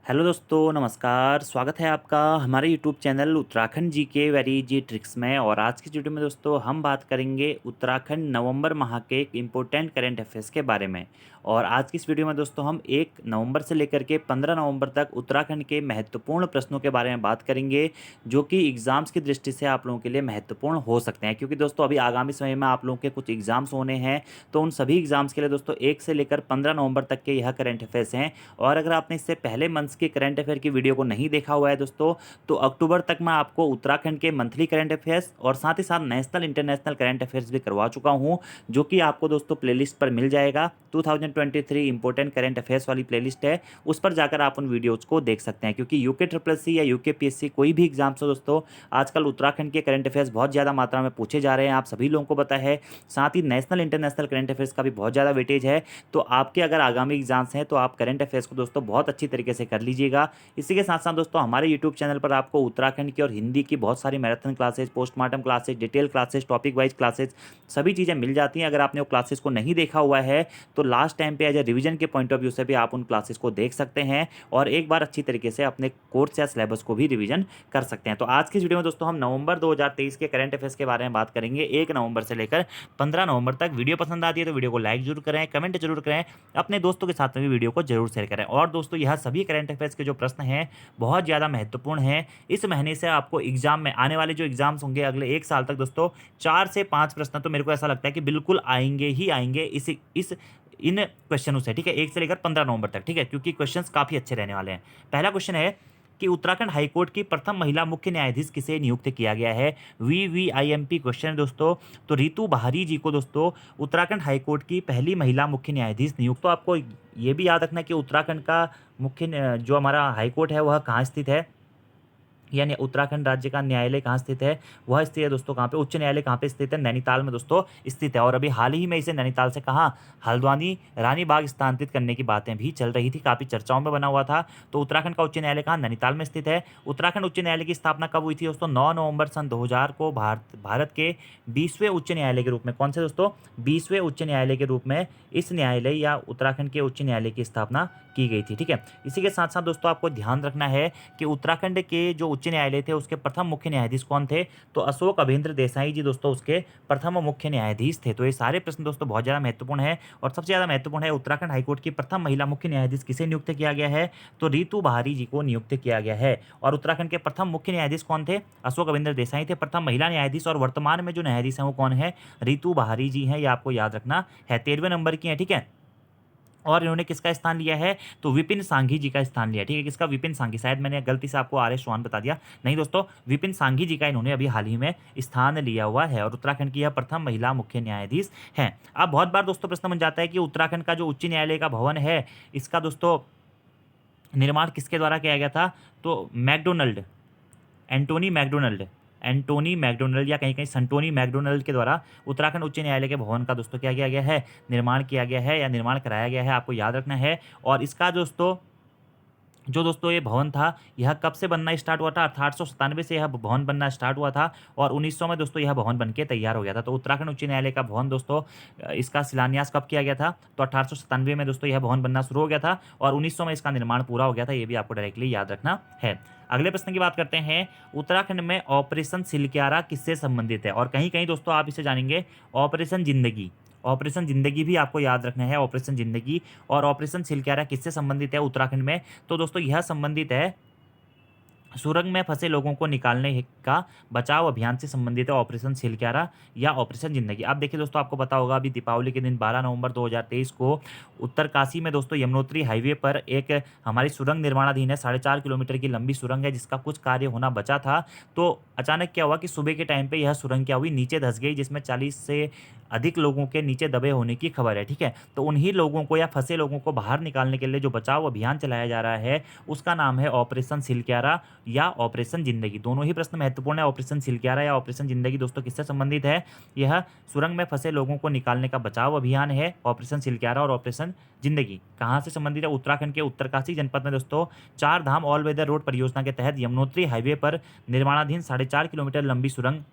Hello दोस्तों, नमस्कार। स्वागत है आपका हमारे यूट्यूब चैनल उत्तराखंड जी के वेरी जी ट्रिक्स में। और आज की वीडियो में दोस्तों हम बात करेंगे उत्तराखंड नवंबर माह के एक इम्पोर्टेंट करंट अफेयर्स के बारे में। और आज की इस वीडियो में दोस्तों हम 1 नवंबर से लेकर के 15 नवंबर तक उत्तराखंड के महत्वपूर्ण प्रश्नों के बारे में बात करेंगे, जो कि एग्ज़ाम्स की दृष्टि से आप लोगों के लिए महत्वपूर्ण हो सकते हैं। क्योंकि दोस्तों अभी आगामी समय में आप लोगों के कुछ एग्ज़ाम्स होने हैं, तो उन सभी एग्ज़ाम्स के लिए दोस्तों 1 से लेकर 15 नवंबर तक के यह करंट अफेयर्स हैं। और अगर आपने इससे पहले मंथ्स के करंट अफेयर की वीडियो को नहीं देखा हुआ है दोस्तों, तो अक्टूबर तक मैं आपको उत्तराखंड के मंथली करंट अफेयर्स और साथ ही साथ नेशनल इंटरनेशनल करंट अफेयर्स भी करवा चुका हूं, जो कि आपको दोस्तों प्लेलिस्ट पर मिल जाएगा। 2023 इंपॉर्टेंट करंट अफेयर्स वाली प्लेलिस्ट है, उस पर जाकर आप उन वीडियोज़ को देख सकते हैं। क्योंकि यूके ट्रिपल सी या यूके पीएससी कोई भी एग्जाम्स हो दोस्तों, आजकल उत्तराखंड के करंट अफेयर्स बहुत ज़्यादा मात्रा में पूछे जा रहे हैं, आप सभी लोगों को पता है। साथ ही नेशनल इंटरनेशनल करंट अफेयर्स का भी बहुत ज़्यादा वेटेज है। तो आपके अगर आगामी एग्जाम्स हैं तो आप करंट अफेयर्स को दोस्तों बहुत अच्छी तरीके से कर लीजिएगा। इसी के साथ साथ दोस्तों हमारे यूट्यूब चैनल पर आपको उत्तराखंड की और हिंदी की बहुत सारी marathon classes, postmortem classes, detail classes, topic wise classes, सभी चीज़ें मिल जाती हैं। अगर आपने वो क्लासेस को नहीं देखा हुआ है तो लास्ट टाइम पे एज ए रिवीजन के पॉइंट ऑफ व्यू से भी आप उन क्लासेस को देख सकते हैं और एक बार अच्छी तरीके से अपने कोर्स या सिलेबस को भी रिवीजन कर सकते हैं। तो आज की वीडियो में दोस्तों हम नवंबर 2023 के करंट अफेयर्स के बारे में बात करेंगे, 1 नवंबर से लेकर 15 नवंबर तक। वीडियो पसंद आती है तो वीडियो को लाइक जरूर करें, कमेंट जरूर करें, अपने दोस्तों के साथ में भी वीडियो को जरूर शेयर करें। और दोस्तों यह सभी करंट अफेयर्स के जो प्रश्न हैं बहुत ज़्यादा महत्वपूर्ण हैं। इस महीने से आपको एग्जाम में आने वाले जो एग्जाम्स होंगे अगले 1 साल तक दोस्तों, 4 से 5 प्रश्न तो मेरे को ऐसा लगता है कि बिल्कुल आएंगे ही आएंगे इस इन क्वेश्चनों से। ठीक है, 1 से लेकर 15 नवंबर तक। ठीक है, क्योंकि क्वेश्चंस काफ़ी अच्छे रहने वाले हैं। पहला क्वेश्चन है कि उत्तराखंड हाईकोर्ट की प्रथम महिला मुख्य न्यायाधीश किसे नियुक्त किया गया है। VVIMP क्वेश्चन है दोस्तों। तो रितु बहारी जी को दोस्तों उत्तराखंड हाईकोर्ट की पहली महिला मुख्य न्यायाधीश नियुक्त। तो आपको ये भी याद रखना है कि उत्तराखंड का जो हमारा हाईकोर्ट है वह कहाँ स्थित है, यानी उत्तराखंड राज्य का न्यायालय कहाँ स्थित है। वह स्थित है दोस्तों कहाँ पे, उच्च न्यायालय कहाँ पे स्थित है, नैनीताल में दोस्तों स्थित है। और अभी हाल ही में इसे नैनीताल से कहाँ, हल्द्वानी रानी बाग स्थानांतरित करने की बातें भी चल रही थी, काफ़ी चर्चाओं में बना हुआ था। तो उत्तराखंड का उच्च न्यायालय कहाँ, नैनीताल में स्थित है। उत्तराखंड उच्च न्यायालय की स्थापना कब हुई थी दोस्तों, 9 नवंबर सन 2000 को भारत के 20वें उच्च न्यायालय के रूप में। कौन से दोस्तों, 20वें उच्च न्यायालय के रूप में इस न्यायालय या उत्तराखंड के उच्च न्यायालय की स्थापना की गई थी। ठीक है, इसी के साथ साथ दोस्तों आपको ध्यान रखना है कि उत्तराखंड के जो उच्च न्यायालय थे उसके प्रथम मुख्य न्यायाधीश कौन थे। तो अशोक अभेंद्र देसाई जी दोस्तों उसके प्रथम मुख्य न्यायाधीश थे। तो ये सारे प्रश्न दोस्तों बहुत ज़्यादा महत्वपूर्ण है। और सबसे ज़्यादा महत्वपूर्ण है, उत्तराखंड हाईकोर्ट की प्रथम महिला मुख्य न्यायाधीश किसे नियुक्त किया गया है। तो रितु बहारी जी को नियुक्त किया गया है। और उत्तराखंड के प्रथम मुख्य न्यायाधीश कौन थे, अशोक अभेंद्र देसाई थे प्रथम महिला न्यायाधीश। और वर्तमान में जो न्यायाधीश हैं वो कौन है, रितु बहारी जी हैं। ये आपको याद रखना है, 13वें नंबर की है। ठीक है, और इन्होंने किसका स्थान लिया है, तो विपिन सांघी जी का स्थान लिया। ठीक है, किसका, विपिन सांघी। शायद मैंने गलती से आपको RS चौहान बता दिया, नहीं दोस्तों, विपिन सांघी जी का इन्होंने अभी हाल ही में स्थान लिया हुआ है। और उत्तराखंड की यह प्रथम महिला मुख्य न्यायाधीश हैं। अब बहुत बार दोस्तों प्रश्न बन जाता है कि उत्तराखंड का जो उच्च न्यायालय का भवन है, इसका दोस्तों निर्माण किसके द्वारा किया गया था। तो मैकडोनल्ड, एंटोनी मैकडोनल्ड या कहीं कहीं संटोनी मैकडोनल्ड के द्वारा उत्तराखंड उच्च न्यायालय के भवन का दोस्तों क्या किया गया है, निर्माण किया गया है या निर्माण कराया गया है, आपको याद रखना है। और इसका दोस्तों ये भवन था, यह कब से बनना स्टार्ट हुआ था, 1897 से यह भवन बनना स्टार्ट हुआ था। और 1900 में दोस्तों यह भवन बनके तैयार हो गया था। तो उत्तराखंड उच्च न्यायालय का भवन दोस्तों इसका शिलान्यास कब किया गया था, तो 1897 में दोस्तों यह भवन बनना शुरू हो गया था और 1900 में इसका निर्माण पूरा हो गया था। ये भी आपको डायरेक्टली याद रखना है। अगले प्रश्न की बात करते हैं, उत्तराखंड में ऑपरेशन सिलक्यारा किससे संबंधित है। और कहीं कहीं दोस्तों आप इसे जानेंगे ऑपरेशन जिंदगी, ऑपरेशन जिंदगी भी आपको याद रखना है, ऑपरेशन जिंदगी। और ऑपरेशन सिलक्यारा किससे संबंधित है उत्तराखंड में, तो दोस्तों यह संबंधित है सुरंग में फंसे लोगों को निकालने का बचाव अभियान से संबंधित है, ऑपरेशन सिलक्यारा या ऑपरेशन जिंदगी। आप देखिए दोस्तों, आपको पता होगा अभी दीपावली के दिन 12 नवंबर 2023 को उत्तरकाशी में दोस्तों यमुनोत्री हाईवे पर एक हमारी सुरंग निर्माणाधीन है, 4.5 किलोमीटर की लंबी सुरंग है जिसका कुछ कार्य होना बचा था। तो अचानक क्या हुआ कि सुबह के टाइम पे यह सुरंग क्या हुई, नीचे धंस गई, जिसमें 40 से अधिक लोगों के नीचे दबे होने की खबर है। ठीक है, तो उन्हीं लोगों को या फंसे लोगों को बाहर निकालने के लिए जो बचाव अभियान चलाया जा रहा है उसका नाम है ऑपरेशन सिलक्यारा या ऑपरेशन जिंदगी। दोनों ही प्रश्न महत्वपूर्ण है। ऑपरेशन सिलक्यारा या ऑपरेशन जिंदगी दोस्तों किससे संबंधित है, यह सुरंग में फंसे लोगों को निकालने का बचाव अभियान है। ऑपरेशन सिलक्यारा और ऑपरेशन जिंदगी कहाँ से संबंधित है, उत्तराखंड के उत्तरकाशी जनपद में दोस्तों 4 धाम ऑल वेदर रोड परियोजना के तहत यमुनोत्री हाईवे पर निर्माणाधीन 4.5 किलोमीटर लंबी सुरंग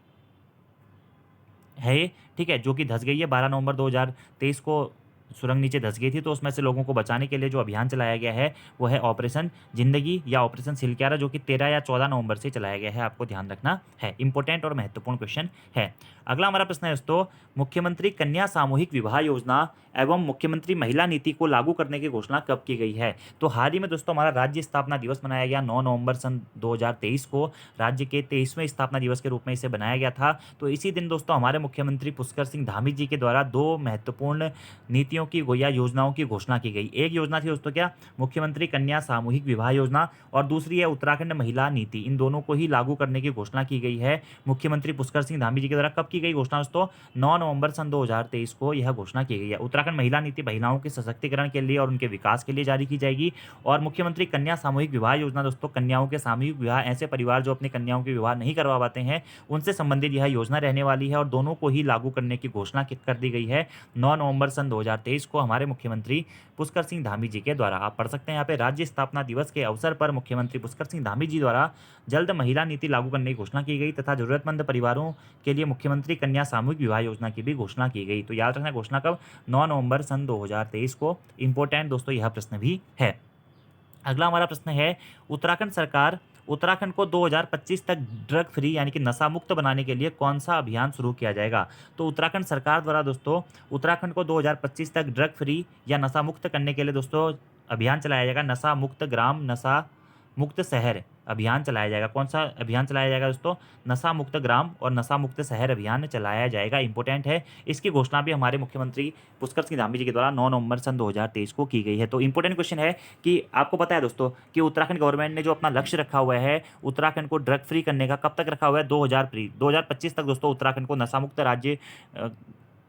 है। ठीक है, जो कि धंस गई है 12 नवंबर 2023 को सुरंग नीचे धंस गई थी, तो उसमें से लोगों को बचाने के लिए जो अभियान चलाया गया है वो है ऑपरेशन जिंदगी या ऑपरेशन सिलक्यारा, जो कि 13 या 14 नवंबर से चलाया गया है। आपको ध्यान रखना है, इंपॉर्टेंट और महत्वपूर्ण क्वेश्चन है। अगला हमारा प्रश्न है दोस्तों, मुख्यमंत्री कन्या सामूहिक विवाह योजना एवं मुख्यमंत्री महिला नीति को लागू करने की घोषणा कब की गई है? तो हाल ही में दोस्तों हमारा राज्य स्थापना दिवस मनाया गया 9 नवंबर सन 2023 को। राज्य के 23वें स्थापना दिवस के रूप में इसे बनाया गया था। तो इसी दिन दोस्तों हमारे मुख्यमंत्री पुष्कर सिंह धामी जी के द्वारा 2 महत्वपूर्ण नीतियों की या योजनाओं की घोषणा की गई। एक योजना थी दोस्तों क्या, मुख्यमंत्री कन्या सामूहिक विवाह योजना, और दूसरी है उत्तराखंड महिला नीति। इन दोनों को ही लागू करने की घोषणा की गई है मुख्यमंत्री पुष्कर सिंह धामी जी के द्वारा। कब की गई घोषणा दोस्तों? 9 नवंबर सन 2023 को यह घोषणा की गई है। उत्तराखंड महिला नीति महिलाओं के सशक्तिकरण के लिए और उनके विकास के लिए जारी की जाएगी। और मुख्यमंत्री कन्या सामूहिक विवाह योजना दोस्तों, कन्याओं के सामूहिक विवाह, ऐसे परिवार जो अपनी कन्याओं के विवाह नहीं करवा पाते हैं उनसे संबंधित यह योजना रहने वाली है, और दोनों को ही लागू करने की घोषणा कर दी गई है 9 नवंबर सन 2023 को हमारे मुख्यमंत्री पुष्कर सिंह धामी जी के द्वारा। आप पढ़ सकते हैं यहाँ पे, राज्य स्थापना दिवस के अवसर पर मुख्यमंत्री पुष्कर सिंह धामी जी द्वारा जल्द महिला नीति लागू करने की घोषणा की गई तथा जरूरतमंद परिवारों के लिए मुख्यमंत्री कन्या सामूहिक विवाह योजना की भी घोषणा की गई। तो याद रखना घोषणा कब? 9 नवंबर सन 2023 को। इंपॉर्टेंट दोस्तों यह प्रश्न भी है। अगला हमारा प्रश्न है, उत्तराखंड सरकार उत्तराखंड को 2025 तक ड्रग फ्री यानी कि नशा मुक्त बनाने के लिए कौन सा अभियान शुरू किया जाएगा? तो उत्तराखंड सरकार द्वारा दोस्तों उत्तराखंड को 2025 तक ड्रग फ्री या नशा मुक्त करने के लिए दोस्तों अभियान चलाया जाएगा। नशा मुक्त ग्राम, नशा मुक्त शहर अभियान चलाया जाएगा। कौन सा अभियान चलाया जाएगा दोस्तों? नशा मुक्त ग्राम और नशा मुक्त शहर अभियान चलाया जाएगा। इंपॉर्टेंट है, इसकी घोषणा भी हमारे मुख्यमंत्री पुष्कर सिंह धामी जी के द्वारा 9 नवंबर सन 2023 को की गई है। तो इंपॉर्टेंट क्वेश्चन है कि आपको पता है दोस्तों कि उत्तराखंड गवर्नमेंट ने जो अपना लक्ष्य रखा हुआ है उत्तराखंड को ड्रग फ्री करने का, कब तक रखा हुआ है? 2025 तक दोस्तों उत्तराखंड को नशा मुक्त राज्य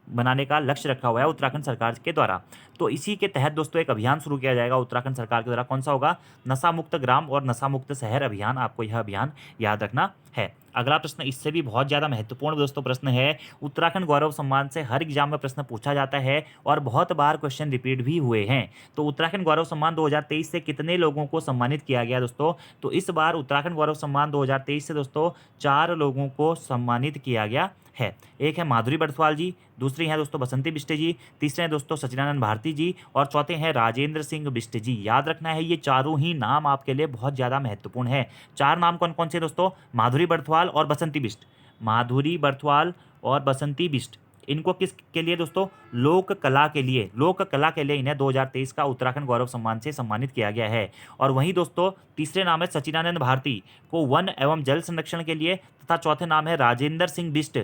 बनाने का लक्ष्य रखा हुआ है उत्तराखंड सरकार के द्वारा। तो इसी के तहत दोस्तों एक अभियान शुरू किया जाएगा उत्तराखंड सरकार के द्वारा। कौन सा होगा? नशा मुक्त ग्राम और नशा मुक्त शहर अभियान। आपको यह अभियान याद रखना है। अगला प्रश्न इससे भी बहुत ज़्यादा महत्वपूर्ण दोस्तों प्रश्न है। उत्तराखंड गौरव सम्मान से हर एग्जाम में प्रश्न पूछा जाता है और बहुत बार क्वेश्चन रिपीट भी हुए हैं। तो उत्तराखंड गौरव सम्मान 2023 से कितने लोगों को सम्मानित किया गया दोस्तों? तो इस बार उत्तराखंड गौरव सम्मान 2023 से दोस्तों 4 लोगों को सम्मानित किया गया है। एक है माधुरी बर्थवाल जी, दूसरी हैं दोस्तों बसंती बिष्ट जी, तीसरे हैं दोस्तों सचिदानंद भारती जी, और चौथे हैं राजेंद्र सिंह बिष्ट जी। याद रखना है ये चारों ही नाम आपके लिए बहुत ज़्यादा महत्वपूर्ण है। 4 नाम कौन कौन से दोस्तों? माधुरी बर्थवाल और बसंती बिष्ट। माधुरी बर्थवाल और बसंती बिष्ट, इनको किस के लिए दोस्तों? लोक कला के लिए। लोक कला के लिए इन्हें 2023 का उत्तराखंड गौरव सम्मान से सम्मानित किया गया है। और वहीं दोस्तों तीसरे नाम है सचिदानंद भारती को वन एवं जल संरक्षण के लिए, तथा चौथे नाम है राजेंद्र सिंह बिष्ट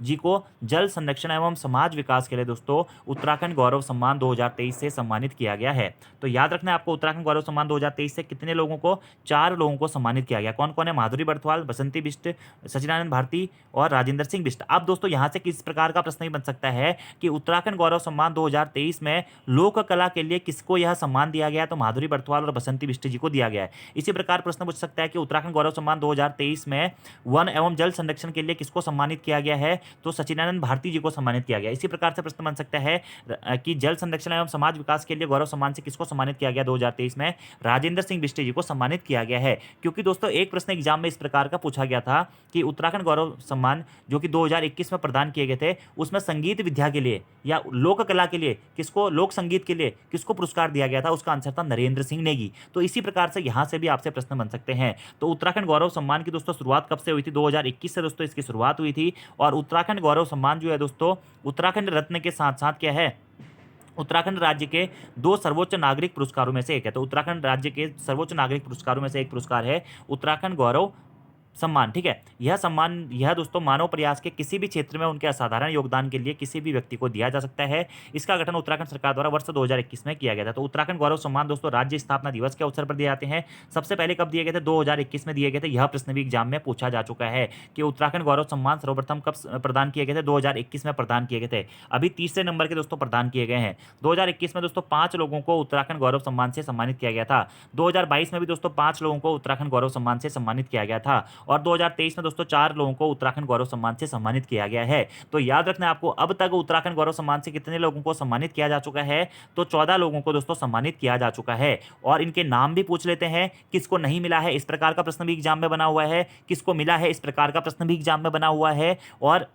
जी को जल संरक्षण एवं समाज विकास के लिए दोस्तों उत्तराखंड गौरव सम्मान 2023 से सम्मानित किया गया है। तो याद रखना है आपको, उत्तराखंड गौरव सम्मान 2023 से कितने लोगों को? 4 लोगों को सम्मानित किया गया। कौन कौन है? माधुरी बर्थवाल, बसंती बिष्ट, सचिदानंद भारती और राजेंद्र सिंह बिष्ट। अब दोस्तों यहाँ से किस प्रकार का प्रश्न ही बन सकता है कि उत्तराखंड गौरव सम्मान 2023 में लोक कला के लिए किसको यह सम्मान दिया गया? तो माधुरी बर्थवाल और बसंती बिष्ट जी को दिया गया है। इसी प्रकार प्रश्न पूछ सकता है कि उत्तराखंड गौरव सम्मान 2023 में वन एवं जल संरक्षण के लिए किसको सम्मानित किया गया है? तो सचिदानंद भारती जी को सम्मानित किया गया। इसी प्रकार से प्रश्न बन सकता है कि जल संरक्षण एवं समाज विकास के लिए गौरव सम्मान से किसको सम्मानित किया गया 2023 में? राजेंद्र सिंह बिष्ट जी को सम्मानित किया गया है। क्योंकि दोस्तों एक प्रश्न एग्जाम में इस प्रकार का पूछा गया था कि उत्तराखंड गौरव सम्मान जो कि 2021 में प्रदान किए गए थे उसमें संगीत विद्या के लिए या लोक कला के लिए किसको, लोक संगीत के लिए किसको पुरस्कार दिया गया था? उसका आंसर था नरेंद्र सिंह नेगी। तो इसी प्रकार से यहाँ से भी आपसे प्रश्न बन सकते हैं। तो उत्तराखंड गौरव सम्मान की दोस्तों शुरुआत कब से हुई थी? 2021 से दोस्तों इसकी शुरुआत हुई थी। और उत्तराखंड गौरव सम्मान जो है दोस्तों उत्तराखंड रत्न के साथ साथ क्या है? उत्तराखंड राज्य के 2 सर्वोच्च नागरिक पुरस्कारों में से एक है। तो उत्तराखंड राज्य के सर्वोच्च नागरिक पुरस्कारों में से एक पुरस्कार है उत्तराखंड गौरव सम्मान। ठीक है, यह सम्मान यह दोस्तों मानव प्रयास के किसी भी क्षेत्र में उनके असाधारण योगदान के लिए किसी भी व्यक्ति को दिया जा सकता है। इसका गठन उत्तराखंड सरकार द्वारा वर्ष 2021 में किया गया था। तो उत्तराखंड गौरव सम्मान दोस्तों राज्य स्थापना दिवस के अवसर पर दिए जाते हैं। सबसे पहले कब दिए गए थे? 2021 में दिए गए थे। यह प्रश्न भी एग्जाम में पूछा जा चुका है कि उत्तराखंड गौरव सम्मान सर्वप्रथम कब प्रदान किए गए थे? 2021 में प्रदान किए गए थे। अभी तीसरे नंबर के दोस्तों प्रदान किए गए हैं। 2021 में दोस्तों 5 लोगों को उत्तराखंड गौरव सम्मान से सम्मानित किया गया था। 2022 में भी दोस्तों 5 लोगों को उत्तराखंड गौरव सम्मान से सम्मानित किया गया था। और 2023 में दोस्तों 4 लोगों को उत्तराखंड गौरव सम्मान से सम्मानित किया गया है। तो याद रखना है आपको, अब तक उत्तराखंड गौरव सम्मान से कितने लोगों को सम्मानित किया जा चुका है? तो 14 लोगों को दोस्तों सम्मानित किया जा चुका है। और इनके नाम भी पूछ लेते हैं। किसको नहीं मिला है, इस प्रकार का प्रश्न भी एग्जाम में बना हुआ है। किसको मिला है, इस प्रकार का प्रश्न भी एग्जाम में बना हुआ है। और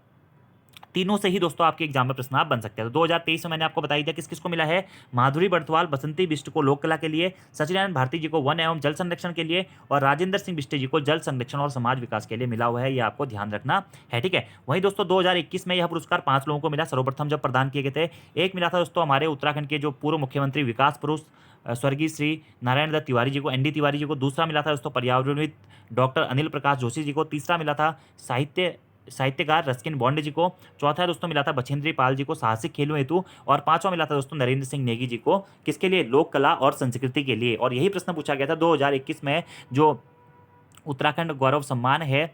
तीनों से ही दोस्तों आपके एग्जाम में प्रश्न आप बन सकते हैं। तो 2023 में मैंने आपको बताई दिया किस किस को मिला है, माधुरी बड़तवाल बसंती बिष्ट को लोक कला के लिए, सचिदानंद भारती जी को वन एवं जल संरक्षण के लिए, और राजेंद्र सिंह बिष्ट जी को जल संरक्षण और समाज विकास के लिए मिला हुआ है, ये आपको ध्यान रखना है। ठीक है, वहीं दोस्तों 2021 में यह पुरस्कार 5 लोगों को मिला, सर्वप्रथम जब प्रदान किए गए थे। एक मिला था दोस्तों हमारे उत्तराखंड के जो पूर्व मुख्यमंत्री विकास पुरुष स्वर्गीय श्री नारायण दत्त तिवारी जी को, एनडी तिवारी जी को। दूसरा मिला था दोस्तों पर्यावरणविद डॉक्टर अनिल प्रकाश जोशी जी को। तीसरा मिला था साहित्यकार रस्किन बॉन्ड जी को। चौथा दोस्तों मिला था बछेंद्री पाल जी को साहसिक खेलों हेतु। और पांचवा मिला था दोस्तों नरेंद्र सिंह नेगी जी को, किसके लिए, लोक कला और संस्कृति के लिए। और यही प्रश्न पूछा गया था 2021 में, जो उत्तराखंड गौरव सम्मान है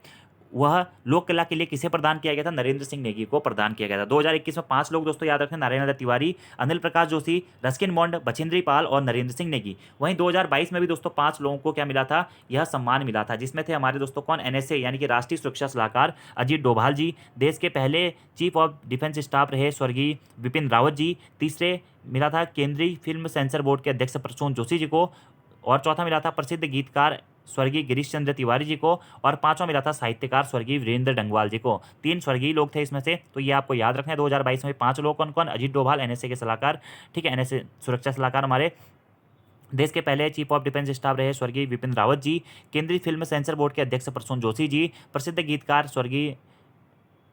वह लोक कला के लिए किसे प्रदान किया गया था, नरेंद्र सिंह नेगी को प्रदान किया गया था। 2021 में 5 लोग दोस्तों याद रखें, नारायण दत्त तिवारी, अनिल प्रकाश जोशी, रस्किन बॉन्ड, बछेंद्री पाल और नरेंद्र सिंह नेगी। वहीं 2022 में भी दोस्तों 5 लोगों को क्या मिला था, यह सम्मान मिला था, जिसमें थे हमारे दोस्तों कौन, एनएसए यानी कि राष्ट्रीय सुरक्षा सलाहकार अजीत डोभाल जी, देश के पहले चीफ ऑफ डिफेंस स्टाफ रहे स्वर्गीय विपिन रावत जी। तीसरे मिला था केंद्रीय फिल्म सेंसर बोर्ड के अध्यक्ष प्रसून जोशी जी को। और चौथा मिला था प्रसिद्ध गीतकार स्वर्गीय गिरीश चंद्र तिवारी जी को। और पांचवा मिला था साहित्यकार स्वर्गीय वीरेंद्र डंगवाल जी को। 3 स्वर्गीय लोग थे इसमें से, तो ये आपको याद रखना है। 2022 में 5 लोग कौन कौन, अजीत डोभाल एनएसए के सलाहकार, ठीक है, एनएसए सुरक्षा सलाहकार हमारे, देश के पहले चीफ ऑफ डिफेंस स्टाफ रहे स्वर्गीय विपिन रावत जी, केंद्रीय फिल्म सेंसर बोर्ड के अध्यक्ष प्रसून जोशी जी, प्रसिद्ध गीतकार स्वर्गीय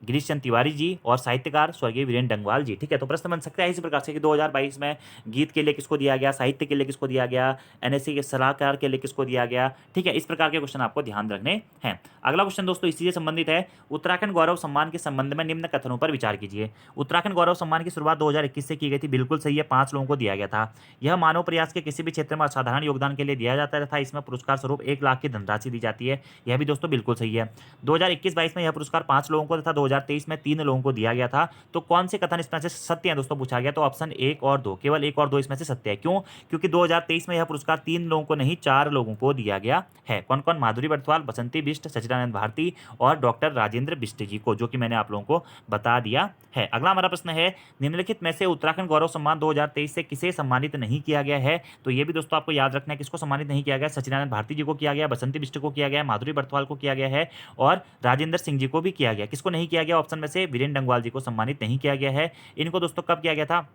गिरीश चंद तिवारी जी, और साहित्यकार स्वर्गीय वीरेंद्र डंगवाल जी। ठीक है, तो प्रश्न बन सकता है इसी प्रकार से कि 2022 में गीत के लिए किसको दिया गया, साहित्य के लिए किसको दिया गया, एनएससी के सलाहकार के लिए किसको दिया गया। ठीक है, इस प्रकार के क्वेश्चन आपको ध्यान रखने हैं। अगला क्वेश्चन दोस्तों इसी से संबंधित है, उत्तराखंड गौरव सम्मान के संबंध में निम्न कथनों पर विचार कीजिए। उत्तराखंड गौरव सम्मान की शुरुआत 2021 से की गई थी, बिल्कुल सही है, 5 लोगों को दिया गया था। यह मानव प्रयास के किसी भी क्षेत्र में असाधारण योगदान के लिए दिया जाता था। इसमें पुरस्कार स्वरूप 1 लाख की धनराशि दी जाती है, यह भी दोस्तों बिल्कुल सही है। 2021-22 में यह पुरस्कार 5 लोगों को तथा 2023 में 3 लोगों को दिया गया था। तो कौन से कथन इसमें से सत्य है दोस्तों पूछा गया, तो ऑप्शन 1 और 2, केवल 1 और 2 इसमें से सत्य है। क्यों, क्योंकि 2023 में यह पुरस्कार 3 लोगों को नहीं 4 लोगों को दिया गया है। कौन कौन, माधुरी बड़तवाल, बसंती बिष्ट, सचिदानंद भारती और डॉक्टर राजेंद्र बिष्ट जी को, जो कि मैंने आप लोगों को बता दिया है। अगला हमारा प्रश्न है, निम्नलिखित में से उत्तराखंड गौरव सम्मान 2023 से किसे सम्मानित नहीं किया गया है। तो ये भी दोस्तों आपको याद रखना है, किसको सम्मानित नहीं किया गया, सचिदानंद भारती जी को किया गया, बसंती बिष्ट को किया गया, माधुरी बड़तवाल को किया गया है और राजेंद्र सिंह जी को भी किया गया। किसको नहीं किया गया, ऑप्शन में से वीरेंद्र डंगवाल जी को सम्मानित नहीं किया गया है। इनको दोस्तों कब किया गया था,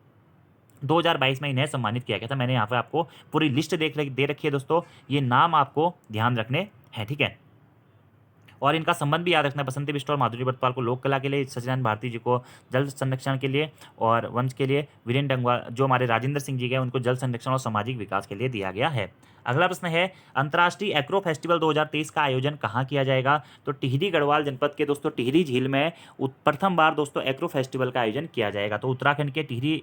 2022 में इन्हें सम्मानित किया गया था। मैंने यहाँ पे आपको पूरी लिस्ट दे रखी है दोस्तों, ये नाम आपको ध्यान रखने हैं। ठीक है, और इनका संबंध भी याद रखना है, बसंती बिष्ट और माधुरी बड़तवाल को लोक कला के लिए, सचिदानंद भारती जी को जल संरक्षण के लिए और वंश के लिए, वीरेंद्र डंगवाल जो हमारे राजेंद्र सिंह जी के उनको जल संरक्षण और सामाजिक विकास के लिए दिया गया है। अगला प्रश्न है, अंतर्राष्ट्रीय एक्रो फेस्टिवल 2023 का आयोजन कहाँ किया जाएगा। तो टिहरी गढ़वाल जनपद के दोस्तों टिहरी झील में प्रथम बार दोस्तों एक्रो फेस्टिवल का आयोजन किया जाएगा। तो उत्तराखंड के टिहरी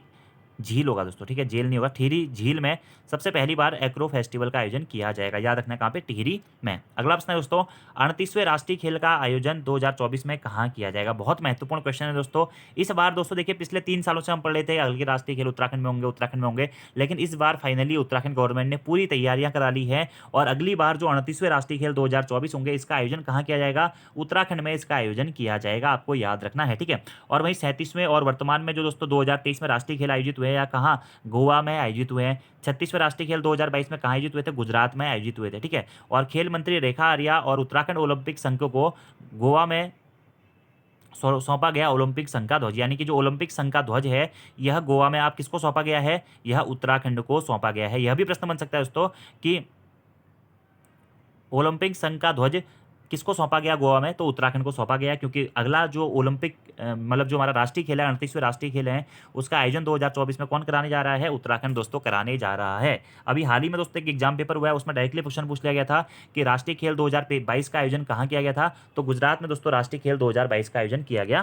झील होगा दोस्तों, ठीक है, जेल नहीं होगा, टिहरी झील में सबसे पहली बार एक्रो फेस्टिवल का आयोजन किया जाएगा। याद रखना कहाँ पे, टिहरी में। अगला प्रश्न है दोस्तों, 38वें राष्ट्रीय खेल का आयोजन 2024 में कहाँ किया जाएगा। बहुत महत्वपूर्ण क्वेश्चन है दोस्तों। इस बार दोस्तों देखिए, पिछले 3 सालों से हम पढ़ रहे थे अगले राष्ट्रीय खेल उत्तराखंड में होंगे, उत्तराखंड में होंगे, लेकिन इस बार फाइनली उत्तराखंड गवर्नमेंट ने पूरी तैयारियां करा ली है और अगली बार जो 38वें राष्ट्रीय खेल 2024 होंगे, इसका आयोजन कहाँ किया जाएगा, उत्तराखंड में इसका आयोजन किया जाएगा, आपको याद रखना है। ठीक है, और वहीं 37वें और वर्तमान में जो दोस्तों 2023 में राष्ट्रीय खेल आयोजित हुए या कहाँ, गोवा में आयोजित हुए हैं। 36वें राष्ट्रीय खेल 2022 में कहाँ आयोजित हुए थे, गुजरात में आयोजित हुए थे। ठीक है, और खेल मंत्री रेखा आर्या और उत्तराखंड ओलंपिक संघ को गोवा में सौंपा गया ओलंपिक संघ का ध्वज, यानी कि जो ओलंपिक संघ का ध्वज है यह गोवा में आप किसको सौंपा गया है, यह उत्तराखंड को सौंपा गया है। यह भी प्रश्न बन सकता है दोस्तों कि ओलंपिक संघ का ध्वज किसको सौंपा गया गोवा में, तो उत्तराखंड को सौंपा गया, क्योंकि अगला जो ओलंपिक मतलब जो हमारा राष्ट्रीय खेल है, 38वें राष्ट्रीय खेल हैं, उसका आयोजन 2024 में कौन कराने जा रहा है, उत्तराखंड दोस्तों कराने जा रहा है। अभी हाल ही में दोस्तों एक एग्जाम पेपर हुआ है, उसमें डायरेक्टली क्वेश्चन पूछ लिया गया था कि राष्ट्रीय खेल 2022 का आयोजन कहाँ किया गया था, तो गुजरात में दोस्तों राष्ट्रीय खेल 2022 का आयोजन किया गया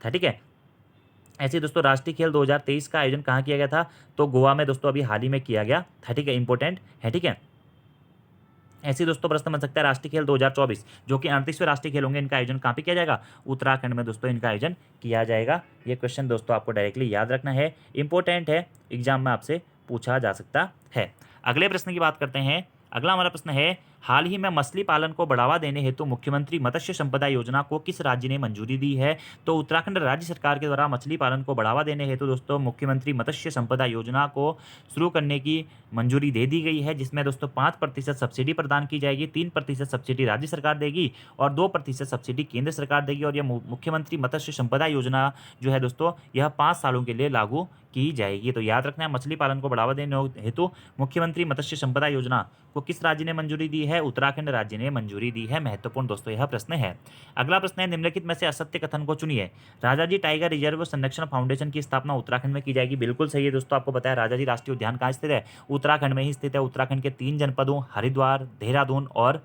था। ठीक है, ऐसे दोस्तों राष्ट्रीय खेल 2023 का आयोजन कहाँ किया गया था, तो गोवा में दोस्तों अभी हाल ही में किया गया था। ठीक है, इंपॉर्टेंट है। ठीक है, ऐसे दोस्तों प्रश्न बन सकता है राष्ट्रीय खेल 2024 जो कि 38वें राष्ट्रीय खेल होंगे, इनका आयोजन कहाँ पे किया जाएगा, उत्तराखंड में दोस्तों इनका आयोजन किया जाएगा। ये क्वेश्चन दोस्तों आपको डायरेक्टली याद रखना है, इंपॉर्टेंट है, एग्जाम में आपसे पूछा जा सकता है। अगले प्रश्न की बात करते हैं। अगला हमारा प्रश्न है, हाल ही में मछली पालन को बढ़ावा देने हेतु मुख्यमंत्री मत्स्य संपदा योजना को किस राज्य ने मंजूरी दी है? तो उत्तराखंड राज्य सरकार के द्वारा मछली पालन को बढ़ावा देने हेतु दोस्तों मुख्यमंत्री मत्स्य संपदा योजना को शुरू करने की मंजूरी दे दी गई है, जिसमें दोस्तों 5% सब्सिडी प्रदान की जाएगी, 3% सब्सिडी राज्य सरकार देगी और 2% सब्सिडी केंद्र सरकार देगी। और यह मुख्यमंत्री मत्स्य संपदा योजना जो है दोस्तों, यह 5 सालों के लिए लागू की जाएगी। तो याद रखना है, मछली पालन को बढ़ावा देने हेतु मुख्यमंत्री मत्स्य संपदा योजना को किस राज्य ने मंजूरी दी है? उत्तराखंड राज्य ने मंजूरी दी है। महत्वपूर्ण दोस्तों यह प्रश्न है। अगला प्रश्न है, निम्नलिखित में से असत्य कथन को चुनिए। राजाजी टाइगर रिजर्व संरक्षण फाउंडेशन की स्थापना उत्तराखंड में की जाएगी। बिल्कुल सही है दोस्तों, आपको बताया राजाजी राष्ट्रीय उद्यान कहाँ स्थित है? उत्तराखंड में ही स्थित है। उत्तराखंड के 3 जनपदों हरिद्वार, देहरादून और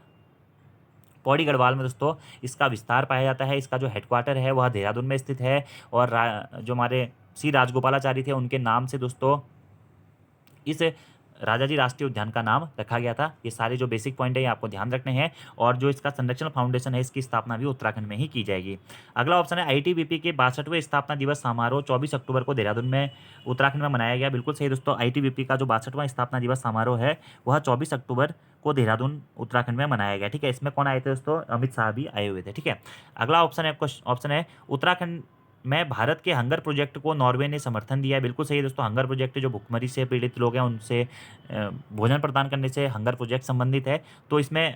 पौड़ी गढ़वाल में दोस्तों इसका विस्तार पाया जाता है। इसका जो हेडक्वार्टर है वह देहरादून में स्थित है और जो हमारे सी राजगोपालाचारी थे उनके नाम से दोस्तों इस राजाजी राष्ट्रीय उद्यान का नाम रखा गया था। ये सारे जो बेसिक पॉइंट है ये आपको ध्यान रखने हैं। और जो इसका संरक्षण फाउंडेशन है इसकी स्थापना भी उत्तराखंड में ही की जाएगी। अगला ऑप्शन है, आईटीबीपी के 62वें स्थापना दिवस समारोह 24 अक्टूबर को देहरादून में उत्तराखंड में मनाया गया। बिल्कुल सही दोस्तों, आईटीबीपी का जो 62वां स्थापना दिवस समारोह है वह 24 अक्टूबर को देहरादून उत्तराखंड में मनाया गया। ठीक है, इसमें कौन आए थे दोस्तों? अमित शाह भी आए हुए थे। ठीक है, अगला ऑप्शन है उत्तराखंड में भारत के हंगर प्रोजेक्ट को नॉर्वे ने समर्थन दिया है। बिल्कुल सही है दोस्तों, हंगर प्रोजेक्ट जो भुखमरी से पीड़ित लोग हैं उनसे भोजन प्रदान करने से हंगर प्रोजेक्ट संबंधित है। तो इसमें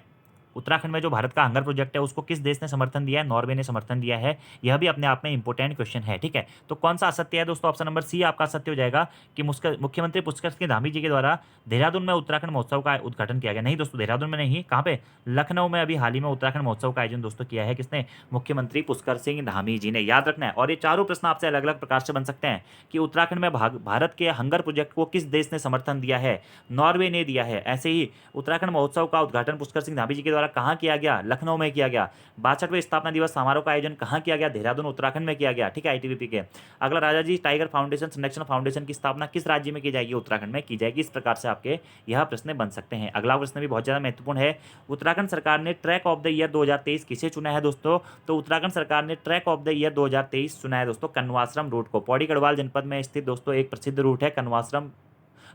उत्तराखंड में जो भारत का हंगर प्रोजेक्ट है उसको किस देश ने समर्थन दिया है? नॉर्वे ने समर्थन दिया है। यह भी अपने आप में इंपॉर्टेंट क्वेश्चन है। ठीक है, तो कौन सा असत्य है दोस्तों? ऑप्शन नंबर सी आपका सत्य हो जाएगा कि मुख्यमंत्री पुष्कर सिंह धामी जी के द्वारा देहरादून में उत्तराखंड महोत्सव का उद्घाटन किया गया। नहीं दोस्तों, देहरादून में नहीं, कहाँ पे? लखनऊ में अभी हाल ही में उत्तराखंड महोत्सव का आयोजन दोस्तों किया है। किसने? मुख्यमंत्री पुष्कर सिंह धामी जी ने। याद रखना है। और ये चारों प्रश्न आपसे अलग अलग प्रकार से बन सकते हैं कि उत्तराखंड में भारत के हंगर प्रोजेक्ट को किस देश ने समर्थन दिया है? नॉर्वे ने दिया है। ऐसे ही उत्तराखंड महोत्सव का उद्घाटन पुष्कर सिंह धामी जी के द्वारा कहाँ किया गया? लखनऊ में किया गया। 62वें स्थापना दिवस समारोह का आयोजन कहाँ किया गया? देहरादून उत्तराखंड में किया गया। ठीक है, आईटीबीपी के। अगला, राजाजी टाइगर फाउंडेशन संरक्षण फाउंडेशन की स्थापना किस राज्य में की जाएगी? उत्तराखंड में की जाएगी। इस प्रकार से आपके यह प्रश्न बन सकते हैं। अगला प्रश्न भी बहुत ज्यादा महत्वपूर्ण है। उत्तराखंड सरकार ने ट्रैक ऑफ द ईयर 2023 किसे चुना है दोस्तों? तो उत्तराखंड सरकार ने ट्रैक ऑफ द ईयर 2023 चुना है दोस्तों कनवाश्रम रूट को। पौड़ी गढ़वाल जनपद में स्थित दोस्तों एक प्रसिद्ध रूट है कनवाश्रम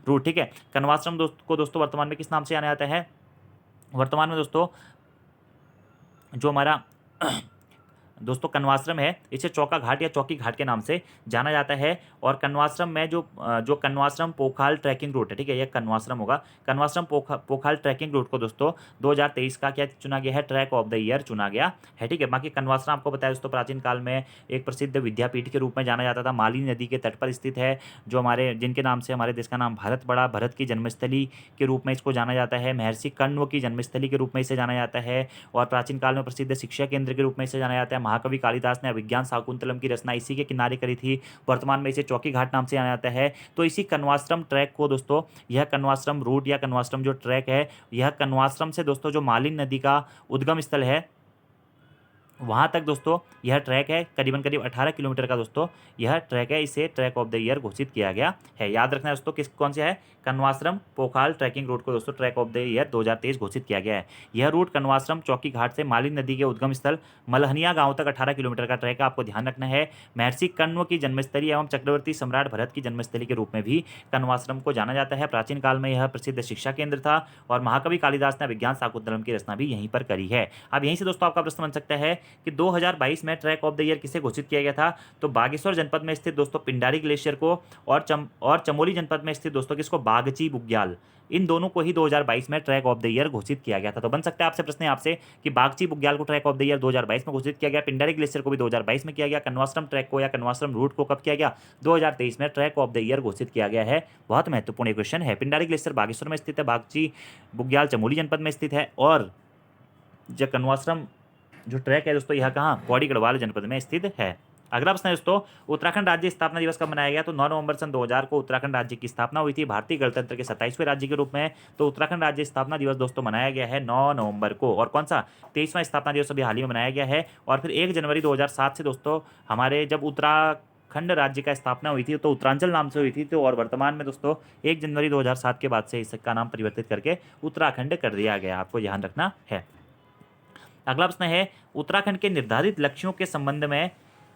रूट। ठीक है, कनवाश्रम को दोस्तों वर्तमान में किस नाम से जाना जाता है? वर्तमान में दोस्तों जो हमारा दोस्तों कनवाश्रम है इसे चौका घाट या चौकी घाट के नाम से जाना जाता है। और कनवाश्रम में जो कनवाश्रम पोखाल ट्रैकिंग रूट है, ठीक है, यह कनवाश्रम होगा। कनवाश्रम पोखाल ट्रैकिंग रूट को दोस्तों 2023 का क्या चुना गया है? ट्रैक ऑफ द ईयर चुना गया है। ठीक है, बाकी कनवाश्रम आपको बताया दोस्तों प्राचीन काल में एक प्रसिद्ध विद्यापीठ के रूप में जाना जाता था। माली नदी के तट पर स्थित है, जो जिनके नाम से हमारे देश का नाम भारत पड़ा। भरत की जन्मस्थली के रूप में इसको जाना जाता है। महर्षि कण्व की जन्मस्थली के रूप में इसे जाना जाता है। और प्राचीन काल में प्रसिद्ध शिक्षा केंद्र के रूप में इसे जाना जाता है। महाकवि कालिदास ने अभिज्ञान शाकुंतलम की रचना इसी के किनारे करी थी। वर्तमान में इसे चौकी घाट नाम से जाना जाता है। तो इसी कनवाश्रम ट्रैक को दोस्तों, यह कनवाश्रम रूट या कनवाश्रम जो ट्रैक है, यह कनवाश्रम से दोस्तों जो मालिन नदी का उद्गम स्थल है वहाँ तक दोस्तों यह ट्रैक है, करीब 18 किलोमीटर का दोस्तों यह ट्रैक है। इसे ट्रैक ऑफ द ईयर घोषित किया गया है। याद रखना है दोस्तों, कौन सा है? कनवाश्रम पोखाल ट्रैकिंग रूट को दोस्तों ट्रैक ऑफ द ईयर 2023 घोषित किया गया है। यह रूट कनवाश्रम चौकी घाट से मालिन नदी के उद्गम स्थल मलहनिया गांव तक 18 किलोमीटर का ट्रैक है। आपको ध्यान रखना है। महर्षि कण्व की जन्मस्थली एवं चक्रवर्ती सम्राट भरत की जन्मस्थली के रूप में भी कनवाश्रम को जाना जाता है। प्राचीन काल में यह प्रसिद्ध शिक्षा केंद्र था और महाकवि कालिदास ने विज्ञान शाकुंतलम की रचना भी यहीं पर करी है। अब यहीं से दोस्तों आपका प्रश्न बन सकता है कि 2022 में ट्रैक ऑफ द ईयर किसे घोषित किया गया था? तो बागेश्वर जनपद में स्थित दोस्तों पिंडारी ग्लेशियर को और चमोली जनपद में स्थित दोस्तों किसको? बागची बुग्याल, इन दोनों को ही 2022 में ट्रैक ऑफ द ईयर घोषित किया गया था। तो बन सकता है आपसे प्रश्न आपसे कि बागची बुग्याल को ट्रैक ऑफ द ईयर 2022 में घोषित किया गया, पिंडारी ग्लेशियर को भी 2022 में किया गया, कनवाश्रम ट्रैक को या कनवाश्रम रूट को कब किया गया? 2023 में ट्रैक ऑफ द ईयर घोषित किया गया है। बहुत महत्वपूर्ण क्वेश्चन है। पिंडारी ग्लेशियर बागेश्वर में स्थित है, बागची बुग्याल चमोली जनपद में स्थित है और जो कनवाश्रम जो ट्रैक है दोस्तों यह कहाँ? पौड़ी गढ़वाल जनपद में स्थित है। अगला प्रश्न है दोस्तों, उत्तराखंड राज्य स्थापना दिवस कब मनाया गया? तो 9 नवंबर सन 2000 को उत्तराखंड राज्य की स्थापना हुई थी भारतीय गणतंत्र के 27वें राज्य के रूप में। तो उत्तराखंड राज्य स्थापना दिवस दोस्तों मनाया गया है 9 नवंबर को। और कौन सा? 23वां स्थापना दिवस अभी हाल ही में मनाया गया है। और फिर 1 जनवरी 2007 से दोस्तों हमारे जब उत्तराखंड राज्य का स्थापना हुई थी तो उत्तरांचल नाम से हुई थी। तो और वर्तमान में दोस्तों 1 जनवरी 2007 के बाद से इसका नाम परिवर्तित करके उत्तराखंड कर दिया गया। आपको ध्यान रखना है। अगला प्रश्न है, उत्तराखंड के निर्धारित लक्ष्यों के संबंध में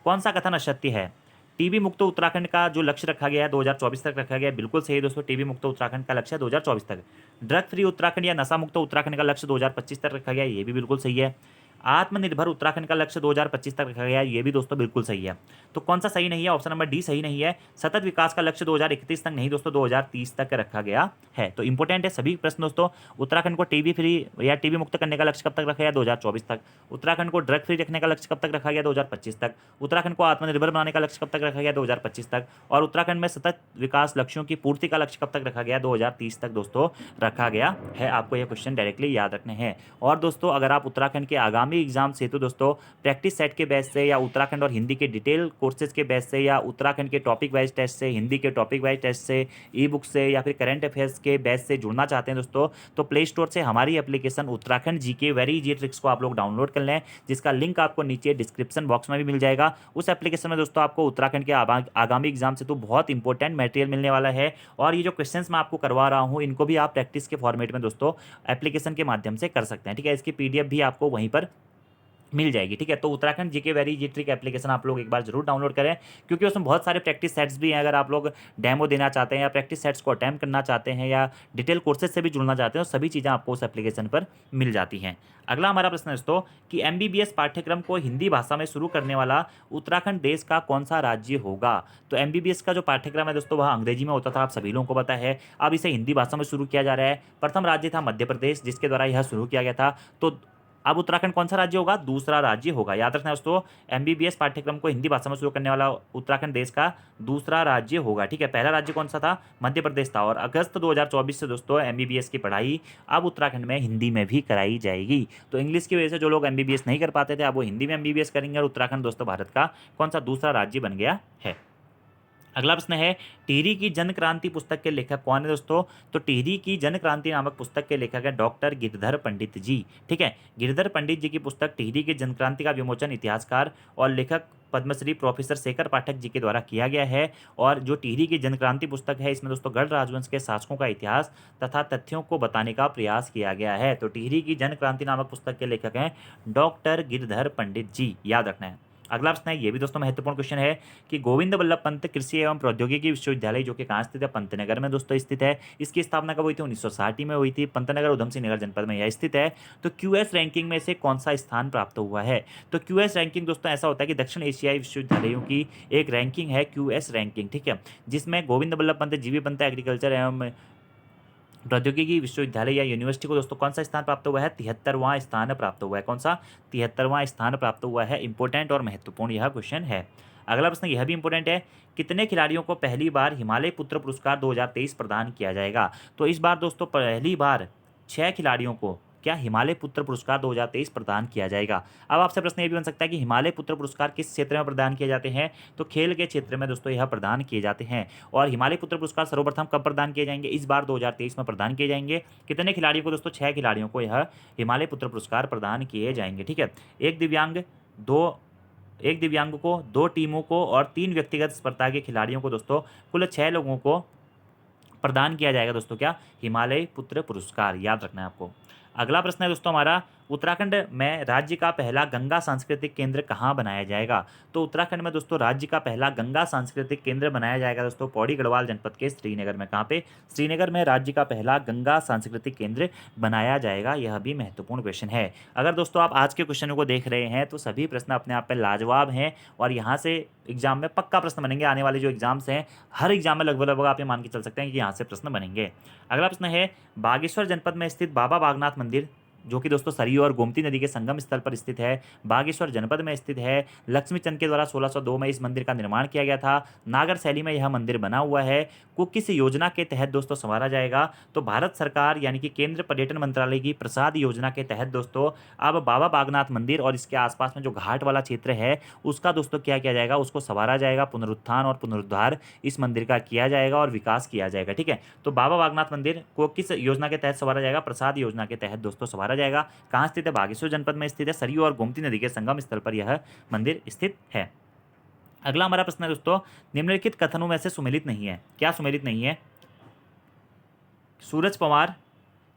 कौन सा कथन असत्य है? टीबी मुक्त उत्तराखंड का जो लक्ष्य रखा गया है 2024 तक रखा गया है, बिल्कुल सही है दोस्तों। टीबी मुक्त उत्तराखंड का लक्ष्य है 2024 तक। ड्रग फ्री उत्तराखंड या नशा मुक्त उत्तराखंड का लक्ष्य 2025 तक रखा गया है, ये भी बिल्कुल सही है। आत्मनिर्भर उत्तराखंड का लक्ष्य 2025 तक रखा गया है, ये भी दोस्तों बिल्कुल सही है। तो कौन सा सही नहीं है? ऑप्शन नंबर डी सही नहीं है। सतत विकास का लक्ष्य 2031 तक नहीं दोस्तों, 2030 तक रखा गया है। तो इंपॉर्टेंट है सभी प्रश्न दोस्तों। उत्तराखंड को टीबी फ्री या टीबी मुक्त करने का लक्ष्य कब तक रखा गया? 2024 तक। उत्तराखंड को ड्रग फ्री रखने का लक्ष्य कब तक रखा गया? 2025 तक। उत्तराखंड को आत्मनिर्भर बनाने का लक्ष्य कब तक रखा गया? 2025 तक। और उत्तराखंड में सतत विकास लक्ष्यों की पूर्ति का लक्ष्य कब तक रखा गया? 2030 तक दोस्तों रखा गया है। आपको ये क्वेश्चन डायरेक्टली याद रखने हैं। और दोस्तों अगर आप उत्तराखंड के आगामी एग्जाम से तो दोस्तों प्रैक्टिस सेट के बेस से या उत्तराखंड और हिंदी के डिटेल कोर्सेज के बेस से या उत्तराखंड के टॉपिक वाइज टेस्ट से, हिंदी के टॉपिक वाइज टेस्ट से, ई बुक से या फिर करंट अफेयर्स के बेस से जुड़ना चाहते हैं दोस्तों, तो प्ले स्टोर से हमारी application Uttarakhand GK very easy tricks को आप लोग डाउनलोड कर लें, जिसका लिंक आपको नीचे डिस्क्रिप्शन बॉक्स में भी मिल जाएगा। उस एप्लीकेशन में दोस्तों आपको उत्तराखंड के आगामी एग्जाम से तो बहुत इंपॉर्टेंट मटेरियल मिलने वाला है। और ये जो क्वेश्चंस मैं आपको करवा रहा हूँ इनको भी आप प्रैक्टिस के फॉर्मेट में दोस्तों एप्लीकेशन के माध्यम से कर सकते हैं। ठीक है, इसकी पीडीएफ भी आपको वहीं पर मिल जाएगी। ठीक है, तो उत्तराखंड जीके वेरी जी ट्रिक एप्लीकेशन आप लोग एक बार जरूर डाउनलोड करें, क्योंकि उसमें बहुत सारे प्रैक्टिस सेट्स भी हैं। अगर आप लोग डेमो देना चाहते हैं या प्रैक्टिस सेट्स को अटैम्प्ट करना चाहते हैं या डिटेल कोर्सेज से भी जुड़ना चाहते हैं, तो सभी चीज़ें आपको उस एप्लीकेशन पर मिल जाती हैं। अगला हमारा प्रश्न है दोस्तों कि एमबीबीएस पाठ्यक्रम को हिंदी भाषा में शुरू करने वाला उत्तराखंड देश का कौन सा राज्य होगा? तो एमबीबीएस का जो पाठ्यक्रम है दोस्तों वह अंग्रेजी में होता था, आप सभी लोगों को पता है। अब इसे हिंदी भाषा में शुरू किया जा रहा है। प्रथम राज्य था मध्य प्रदेश, जिसके द्वारा यह शुरू किया गया था। तो अब उत्तराखंड कौन सा राज्य होगा? दूसरा राज्य होगा। याद रखना है दोस्तों, एमबीबीएस पाठ्यक्रम को हिंदी भाषा में शुरू करने वाला उत्तराखंड देश का दूसरा राज्य होगा। ठीक है, पहला राज्य कौन सा था? मध्य प्रदेश था। और अगस्त 2024 से दोस्तों एमबीबीएस की पढ़ाई अब उत्तराखंड में हिंदी में भी कराई जाएगी। तो इंग्लिश की वजह से जो लोग एमबीबीएस नहीं कर पाते थे, अब वो हिंदी में एमबीबीएस करेंगे। और उत्तराखंड दोस्तों भारत का कौन सा दूसरा राज्य बन गया है। अगला प्रश्न है टिहरी की जन क्रांति पुस्तक के लेखक कौन है दोस्तों? तो टिहरी की जन क्रांति नामक पुस्तक के लेखक है डॉक्टर गिरधर पंडित जी। ठीक है, गिरधर पंडित जी की पुस्तक टिहरी की जन क्रांति का विमोचन इतिहासकार और लेखक पद्मश्री प्रोफेसर शेखर पाठक जी के द्वारा किया गया है। और जो टिहरी की जन क्रांति पुस्तक है इसमें दोस्तों गढ़ राजवंश के शासकों का इतिहास तथा तथ्यों को बताने का प्रयास किया गया है। तो टिहरी की जन क्रांति नामक पुस्तक के लेखक हैं डॉक्टर गिरधर पंडित जी, याद रखना है। अगला प्रश्न है, ये भी दोस्तों महत्वपूर्ण क्वेश्चन है कि गोविंद बल्लभ पंत कृषि एवं प्रौद्योगिकी विश्वविद्यालय जो कि कहाँ स्थित है? पंतनगर में दोस्तों स्थित है। इसकी स्थापना कब हुई थी? 1960 में हुई थी। पंतनगर उधम सिंह नगर जनपद में यह स्थित है। तो क्यूएस रैंकिंग में से कौन सा स्थान प्राप्त हुआ है? तो क्यूएस रैंकिंग दोस्तों ऐसा होता है कि दक्षिण एशियाई विश्वविद्यालयों की एक रैंकिंग है क्यूएस रैंकिंग। ठीक है, जिसमें गोविंद बल्लभ पंत जीवी पंत एग्रीकल्चर एवं प्रौद्योगिकी विश्वविद्यालय या यूनिवर्सिटी को दोस्तों कौन सा स्थान प्राप्त हुआ है? 73वां स्थान प्राप्त हुआ है। कौन सा? 73वां स्थान प्राप्त हुआ है। इंपॉर्टेंट और महत्वपूर्ण यह क्वेश्चन है। अगला प्रश्न यह भी इंपॉर्टेंट है, कितने खिलाड़ियों को पहली बार हिमालय पुत्र पुरस्कार 2023 प्रदान किया जाएगा? तो इस बार दोस्तों पहली बार 6 खिलाड़ियों को क्या हिमालय पुत्र पुरस्कार 2023 प्रदान किया जाएगा। अब आपसे प्रश्न ये भी बन सकता है कि हिमालय पुत्र पुरस्कार किस क्षेत्र में प्रदान किए जाते हैं? तो खेल के क्षेत्र में दोस्तों यह प्रदान किए जाते हैं। और हिमालय पुत्र पुरस्कार सर्वप्रथम कब प्रदान किए जाएंगे? इस बार 2023 में प्रदान किए जाएंगे। कितने खिलाड़ियों को दोस्तों? 6 खिलाड़ियों को यह हिमालय पुत्र पुरस्कार प्रदान किए जाएंगे। ठीक है, एक दिव्यांग को, 2 टीमों को और 3 व्यक्तिगत स्पर्धा के खिलाड़ियों को दोस्तों कुल 6 लोगों को प्रदान किया जाएगा दोस्तों क्या? हिमालय पुत्र पुरस्कार, याद रखना है आपको। अगला प्रश्न है दोस्तों हमारा, उत्तराखंड में राज्य का पहला गंगा सांस्कृतिक केंद्र कहाँ बनाया जाएगा? तो उत्तराखंड में दोस्तों राज्य का पहला गंगा सांस्कृतिक केंद्र बनाया जाएगा दोस्तों पौड़ी गढ़वाल जनपद के श्रीनगर में। कहाँ पे? श्रीनगर में राज्य का पहला गंगा सांस्कृतिक केंद्र बनाया जाएगा। यह भी महत्वपूर्ण क्वेश्चन है। अगर दोस्तों आप आज के क्वेश्चनों को देख रहे हैं तो सभी प्रश्न अपने आप में लाजवाब हैं और यहाँ से एग्जाम में पक्का प्रश्न बनेंगे। आने वाले जो एग्जाम्स हैं हर एग्जाम में लगभग आप ये मान के चल सकते हैं कि यहाँ से प्रश्न बनेंगे। अगला प्रश्न है, बागेश्वर जनपद में स्थित बाबा बागनाथ मंदिर जो कि दोस्तों सरयू और गोमती नदी के संगम स्थल पर स्थित है, बागेश्वर जनपद में स्थित है। लक्ष्मीचंद के द्वारा 1602 में इस मंदिर का निर्माण किया गया था। नागर शैली में यह मंदिर बना हुआ है। को किस योजना के तहत दोस्तों संवारा जाएगा? तो भारत सरकार यानी कि केंद्र पर्यटन मंत्रालय की प्रसाद योजना के तहत दोस्तों अब बाबा बागनाथ मंदिर और इसके आसपास में जो घाट वाला क्षेत्र है उसका दोस्तों क्या किया जाएगा? उसको संवारा जाएगा। पुनरुत्थान और पुनरुद्धार इस मंदिर का किया जाएगा और विकास किया जाएगा। ठीक है, तो बाबा बागनाथ मंदिर को किस योजना के तहत संवारा जाएगा? प्रसाद योजना के तहत दोस्तों संवारा जाएगा। कहाँ स्थित है? बागेश्वर जनपद में स्थित है। सरयू और गोमती नदी के संगम स्थल पर यह मंदिर स्थित है। अगला हमारा प्रश्न है दोस्तों, निम्नलिखित कथनों में से सुमेलित नहीं है। क्या सुमेलित नहीं है? सूरज पवार,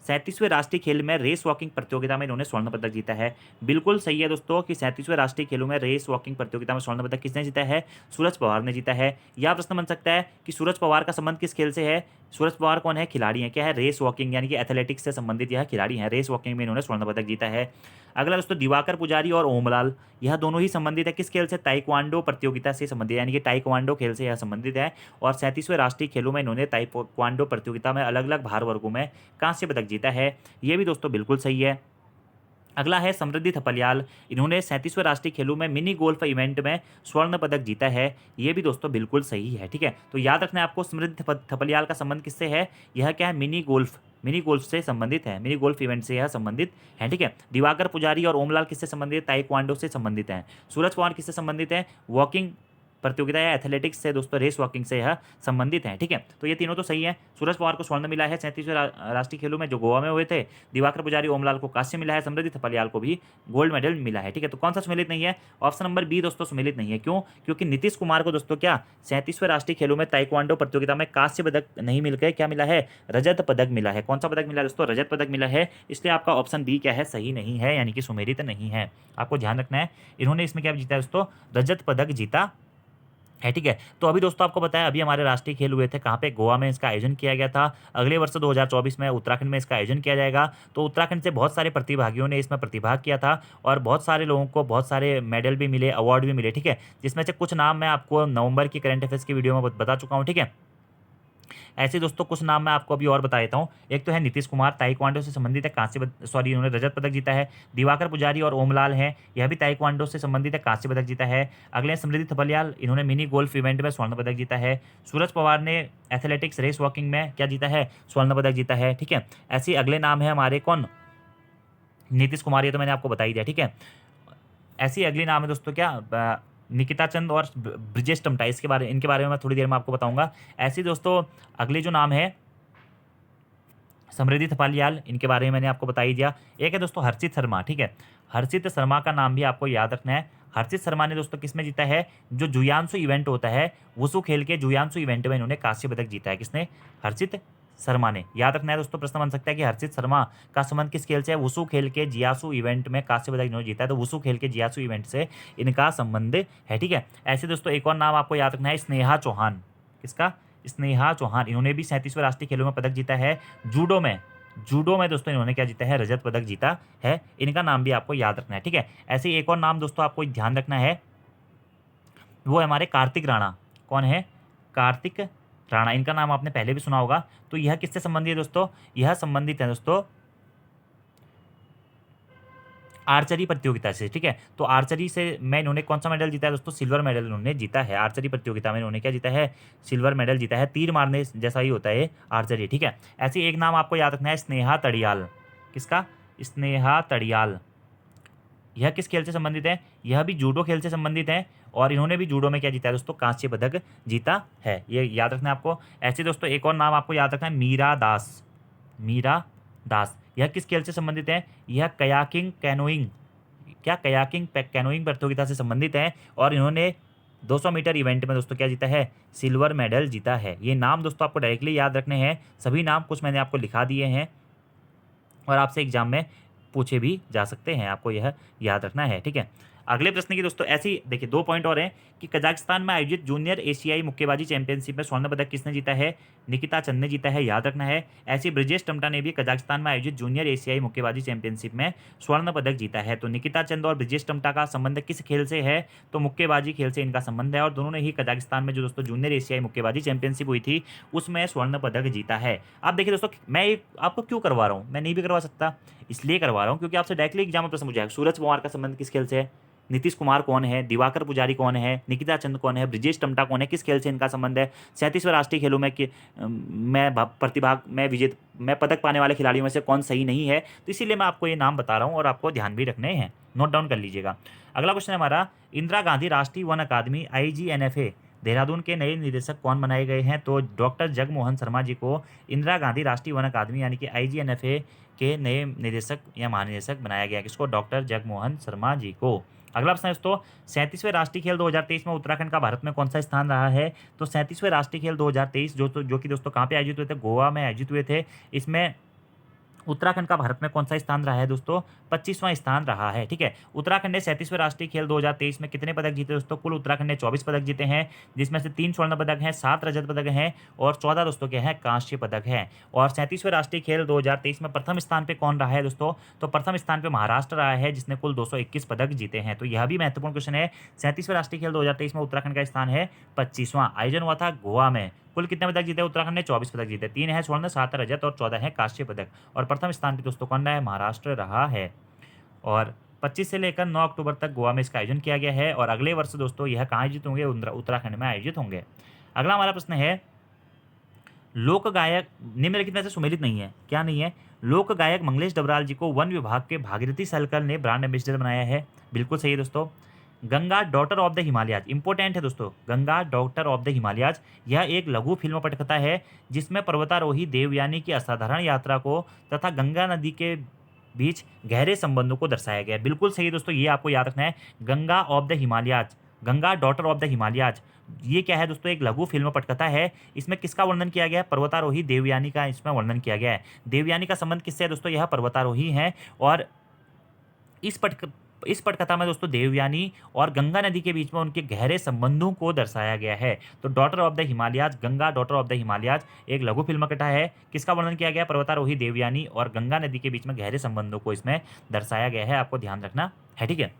37वें राष्ट्रीय खेल में रेस वॉकिंग प्रतियोगिता में इन्होंने स्वर्ण पदक जीता है। बिल्कुल सही है दोस्तों कि 37वें राष्ट्रीय खेलों में रेस वॉकिंग प्रतियोगिता में स्वर्ण पदक किसने जीता है? सूरज पवार ने जीता है। यह प्रश्न बन सकता है कि सूरज पवार का संबंध किस खेल से है? सूरज पवार कौन है? खिलाड़ी हैं। क्या है? रेस वॉकिंग यानी कि एथलेटिक्स से संबंधित यह खिलाड़ी हैं। रेस वॉकिंग में इन्होंने स्वर्ण पदक जीता है। अगला दोस्तों दिवाकर पुजारी और ओमलाल, यह दोनों ही संबंधित है किस खेल से? ताइक्वांडो प्रतियोगिता से संबंधित, यानी कि ताइक्वांडो खेल से यह संबंधित है। और 37वें राष्ट्रीय खेलों में इन्होंने ताइक्वांडो प्रतियोगिता में अलग अलग भार वर्गों में कांस्य पदक जीता है। ये भी दोस्तों बिल्कुल सही है। अगला है समृद्धि थपलियाल, इन्होंने 37वें राष्ट्रीय खेलों में मिनी गोल्फ इवेंट में स्वर्ण पदक जीता है। ये भी दोस्तों बिल्कुल सही है। ठीक है, तो याद रखना है आपको समृद्धि थपलियाल का संबंध किससे है? यह क्या है? मिनी गोल्फ से संबंधित है, मिनी गोल्फ इवेंट से यह संबंधित है। ठीक है, दिवाकर पुजारी और ओमलाल किससे संबंधित है? ताइक्वांडो से संबंधित हैं। सूरज पवार किससे संबंधित है? वॉकिंग प्रतियोगिता या एथलेटिक्स से दोस्तों, रेस वॉकिंग से यह संबंधित है। ठीक है, तो ये तीनों तो सही है। सूरज पवार को स्वर्ण मिला है 37वें राष्ट्रीय खेलों में जो गोवा में हुए थे। दिवाकर पुजारी ओमलाल को कांस्य मिला है। समृद्धि थपलियाल को भी गोल्ड मेडल मिला है। ठीक है, तो कौन सा सुमेलित नहीं है? ऑप्शन नंबर बी दोस्तों सुमेलित नहीं है। क्यों? क्योंकि नीतीश कुमार को दोस्तों क्या 37वें राष्ट्रीय खेलों में ताइक्वांडो प्रतियोगिता में कांस्य पदक नहीं मिलकर क्या मिला है? रजत पदक मिला है। कौन सा पदक मिला है दोस्तों? रजत पदक मिला है। इसलिए आपका ऑप्शन बी क्या है? सही नहीं है, यानी कि सुमेलित नहीं है। आपको ध्यान रखना है, इन्होंने इसमें क्या जीता है दोस्तों? रजत पदक जीता है। ठीक है, तो अभी दोस्तों आपको बताया अभी हमारे राष्ट्रीय खेल हुए थे कहाँ पे? गोवा में इसका आयोजन किया गया था। अगले वर्ष 2024 में उत्तराखंड में इसका आयोजन किया जाएगा। तो उत्तराखंड से बहुत सारे प्रतिभागियों ने इसमें प्रतिभाग किया था और बहुत सारे लोगों को बहुत सारे मेडल भी मिले, अवार्ड भी मिले। ठीक है, जिसमें से कुछ नाम मैं आपको नवंबर की करंट अफेयर्स की वीडियो में बता चुका हूँ। ठीक है, ऐसे दोस्तों कुछ नाम मैं आपको अभी और बता देता हूँ। एक तो है नीतीश कुमार, ताइक्वांडो से संबंधित है, इन्होंने रजत पदक जीता है। दिवाकर पुजारी और ओमलाल हैं, यह भी ताइक्वांडो से संबंधित है, कांस्य पदक जीता है। अगले हैं समृद्धि थपलियाल, इन्होंने मिनी गोल्फ इवेंट में स्वर्ण पदक जीता है। सूरज पवार ने एथलेटिक्स रेस वॉकिंग में क्या जीता है? स्वर्ण पदक जीता है। ठीक है, ऐसे अगले नाम है हमारे कौन? नीतीश कुमार, ये तो मैंने आपको बता ही दिया। ठीक है, ऐसी अगली नाम है दोस्तों क्या? निकिता चंद और ब्रिजेश टमटा, इनके बारे में मैं थोड़ी देर में आपको बताऊंगा। ऐसे दोस्तों अगले जो नाम है समृद्धि थपलियाल, इनके बारे में मैंने आपको बता ही दिया। एक है दोस्तों हर्षित शर्मा। ठीक है, हर्षित शर्मा का नाम भी आपको याद रखना है। हर्षित शर्मा ने दोस्तों किसमें जीता है? जो जुयांसु इवेंट होता है, वुसु खेल के जुयांसु इवेंट में इन्होंने कांस्य पदक जीता है। किसने? हर्षित शर्मा ने। याद रखना है दोस्तों, प्रश्न बन सकता है कि हर्षित शर्मा का संबंध किस खेल से है? वुसु खेल के जियासु इवेंट में कांस्य पदक इन्होंने जीता है, तो वुसु खेल के जियासु इवेंट से इनका संबंध है। ठीक है, ऐसे दोस्तों एक और नाम आपको याद रखना है, स्नेहा चौहान। किसका? स्नेहा चौहान, इन्होंने भी 37वें राष्ट्रीय खेलों में पदक जीता है। जूडो में दोस्तों इन्होंने क्या जीता है? रजत पदक जीता है। इनका नाम भी आपको याद रखना है। ठीक है, ऐसे ही एक और नाम दोस्तों आपको ध्यान रखना है, वो है हमारे कार्तिक राणा। कौन है? कार्तिक राणा, इनका नाम आपने पहले भी सुना होगा। तो यह किससे संबंधित है दोस्तों? यह संबंधित है दोस्तों आर्चरी प्रतियोगिता से। ठीक है, तो आर्चरी से मैं इन्होंने कौन सा मेडल जीता है दोस्तों? सिल्वर मेडल इन्होंने जीता है। आर्चरी प्रतियोगिता में इन्होंने क्या जीता है? सिल्वर मेडल जीता है। तीर मारने जैसा ही होता है आर्चरी। ठीक है, ऐसे एक नाम आपको याद रखना है, स्नेहा तड़ियाल। किसका? स्नेहा तड़ियाल। यह किस खेल से संबंधित है? यह भी जूडो खेल से संबंधित है और इन्होंने भी जूडो में क्या जीता है दोस्तों? कांस्य पदक जीता है। ये याद रखना है आपको। ऐसे दोस्तों एक और नाम आपको याद रखना है, मीरा दास। मीरा दास, यह किस खेल से संबंधित है? यह कयाकिंग कैनोइंग, क्या कयाकिंग कैनोइंग प्रतियोगिता से संबंधित है और इन्होंने 200 मीटर इवेंट में दोस्तों क्या जीता है? सिल्वर मेडल जीता है। ये नाम दोस्तों आपको डायरेक्टली याद रखने हैं। सभी नाम कुछ मैंने आपको लिखा दिए हैं और आपसे एग्जाम में पूछे भी जा सकते हैं, आपको यह याद रखना है। ठीक है, अगले प्रश्न की दोस्तों ऐसी देखिए 2 पॉइंट और हैं कि कजाकिस्तान में आयोजित जूनियर एशियाई मुक्केबाजी चैंपियनशिप में स्वर्ण पदक किसने जीता है? निकिता चंद ने जीता है, याद रखना है। ऐसे ब्रिजेश टमटा ने भी कजाकिस्तान में आयोजित जूनियर एशियाई मुक्केबाजी चैंपियनशिप में स्वर्ण पदक जीता है। तो निकिता चंद और ब्रिजेश टमटा का संबंध किस खेल से है? तो मुक्केबाजी खेल से इनका संबंध है और दोनों ने ही कजाकिस्तान में जो दोस्तों जूनियर एशियाई मुक्केबाजी चैंपियनशिप हुई थी उसमें स्वर्ण पदक जीता है। अब देखिए दोस्तों, मैं आपको क्यों करवा रहा हूँ? मैं नहीं भी करवा सकता, इसलिए करवा रहा हूँ क्योंकि आपसे डायरेक्टली एग्जाम में प्रश्न पूछा है। सूरज पवार का संबंध किस खेल से है? नीतीश कुमार कौन है? दिवाकर पुजारी कौन है? निकिता चंद कौन है? ब्रिजेश टमटा कौन है? किस खेल से इनका संबंध है? 37वें राष्ट्रीय खेलों में मैं पदक पाने वाले खिलाड़ियों में से कौन सही नहीं है? तो इसीलिए मैं आपको ये नाम बता रहा हूँ और आपको ध्यान भी रखने हैं, नोट डाउन कर लीजिएगा। अगला क्वेश्चन है हमारा, इंदिरा गांधी राष्ट्रीय वन अकादमी IGNFA देहरादून के नए निदेशक कौन बनाए गए हैं? तो डॉक्टर जगमोहन शर्मा जी को इंदिरा गांधी राष्ट्रीय वन अकादमी यानी कि IGNFA के नए निदेशक या महानिदेशक बनाया गया। किसको? डॉक्टर जगमोहन शर्मा जी को। अगला प्रश्न है दोस्तों, 37वें राष्ट्रीय खेल 2023 में उत्तराखंड का भारत में कौन सा स्थान रहा है? तो 37वें राष्ट्रीय खेल 2023 जो कि दोस्तों कहाँ पे आयोजित हुए थे? गोवा में आयोजित हुए थे। इसमें उत्तराखंड का भारत में कौन सा स्थान रहा है दोस्तों? 25वां स्थान रहा है। ठीक है, उत्तराखंड ने 37वें राष्ट्रीय खेल 2023 में कितने पदक जीते दोस्तों? कुल उत्तराखंड ने 24 पदक जीते हैं, जिसमें से 3 स्वर्ण पदक हैं, 7 रजत पदक हैं और 14 दोस्तों क्या है, कांस्य पदक है। और 37वें राष्ट्रीय खेल 2023 में प्रथम स्थान पे कौन रहा है दोस्तों? तो प्रथम स्थान पे महाराष्ट्र रहा है, जिसने कुल 221 पदक जीते हैं। तो यह भी महत्वपूर्ण क्वेश्चन है। 37वें राष्ट्रीय खेल 2023 में उत्तराखंड का स्थान है 25वां। आयोजन हुआ था गोवा में। कुल कितने पदक जीते उत्तराखंड ने? 24 पदक जीते, 3 है स्वर्ण, 7 रजत और 14 है कांस्य पदक। और प्रथम स्थान पे दोस्तों कौन रहा है? महाराष्ट्र रहा है। और 25 से लेकर 9 अक्टूबर तक गोवा में इसका आयोजन किया गया है और अगले वर्ष दोस्तों यह कहाँ आयोजित होंगे? उत्तराखंड में आयोजित होंगे। अगला हमारा प्रश्न है, लोक गायक निम्नलिखित में से सुमेलित नहीं है। क्या नहीं है? लोक गायक मंगलेश डबराल जी को वन विभाग के भागीरथी सहगल ने ब्रांड एम्बेसडर बनाया है। बिल्कुल सही है दोस्तों। Ganga daughter of the Himalayas, important है दोस्तों, Ganga daughter of the Himalayas, यह एक लघु फिल्म पटकथा है जिसमें पर्वतारोही देवयानी की असाधारण यात्रा को तथा गंगा नदी के बीच गहरे संबंधों को दर्शाया गया है। बिल्कुल सही है दोस्तों, ये आपको याद रखना है। Ganga of the Himalayas, Ganga daughter of the Himalayas, ये क्या है दोस्तों? एक लघु फिल्म पटकथा है। इसमें किसका वर्णन किया गया है? पर्वतारोही देवयानी का इसमें वर्णन किया गया है। देवयानी का संबंध किससे है दोस्तों? यह पर्वतारोही है। और इस पटकथा में दोस्तों देवयानी और गंगा नदी के बीच में उनके गहरे संबंधों को दर्शाया गया है। तो daughter of the Himalayas, Ganga daughter of the Himalayas एक लघु फिल्म कथा है। किसका वर्णन किया गया? पर्वतारोही देवयानी और गंगा नदी के बीच में गहरे संबंधों को इसमें दर्शाया गया है। आपको ध्यान रखना है। ठीक है,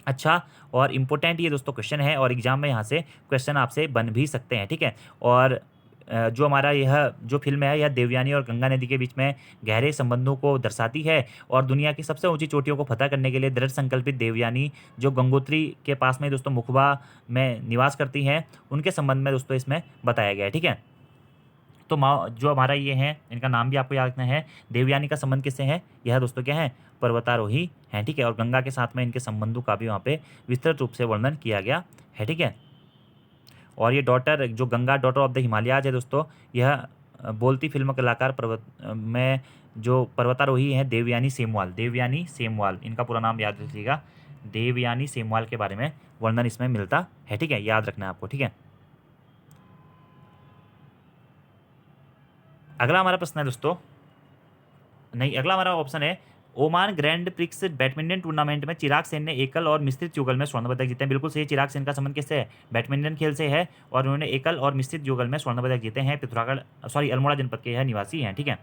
अच्छा और इम्पोर्टेंट ये दोस्तों क्वेश्चन है और एग्जाम में यहाँ से क्वेश्चन आपसे बन भी सकते हैं। ठीक है, और जो हमारा यह जो फिल्म है यह देवयानी और गंगा नदी के बीच में गहरे संबंधों को दर्शाती है और दुनिया की सबसे ऊंची चोटियों को फतह करने के लिए दृढ़ संकल्पित देवयानी जो गंगोत्री के पास में दोस्तों मुखबा में निवास करती हैं, उनके संबंध में दोस्तों इसमें बताया गया है। ठीक है, तो जो हमारा ये है, इनका नाम भी आपको याद रखना है। देवयानी का संबंध किससे है? यह दोस्तों क्या है? पर्वतारोही हैं। ठीक है, और गंगा के साथ में इनके संबंधों का भी वहाँ पे विस्तृत रूप से वर्णन किया गया है। ठीक है, और ये डॉटर जो Ganga daughter of the Himalayas है दोस्तों, यह बोलती फिल्म कलाकार में जो पर्वतारोही हैं देवयानी सेमवाल, देवयानी सेमवाल, इनका पूरा नाम याद रखिएगा। देवयानी सेमवाल के बारे में वर्णन इसमें मिलता है। ठीक है, याद रखना है आपको। ठीक है, अगला हमारा प्रश्न है दोस्तों, नहीं अगला हमारा ऑप्शन है, Oman grand prix badminton tournament में चिराग सेन ने एकल और मिश्रित युगल में स्वर्ण पदक जीते हैं। बिल्कुल सही, चिराग सेन का संबंध किससे है? बैडमिंटन खेल से है और उन्होंने एकल और मिश्रित युगल में स्वर्ण पदक जीते हैं। पिथौरागढ़ अल्मोड़ा जनपद के यह निवासी हैं। ठीक है,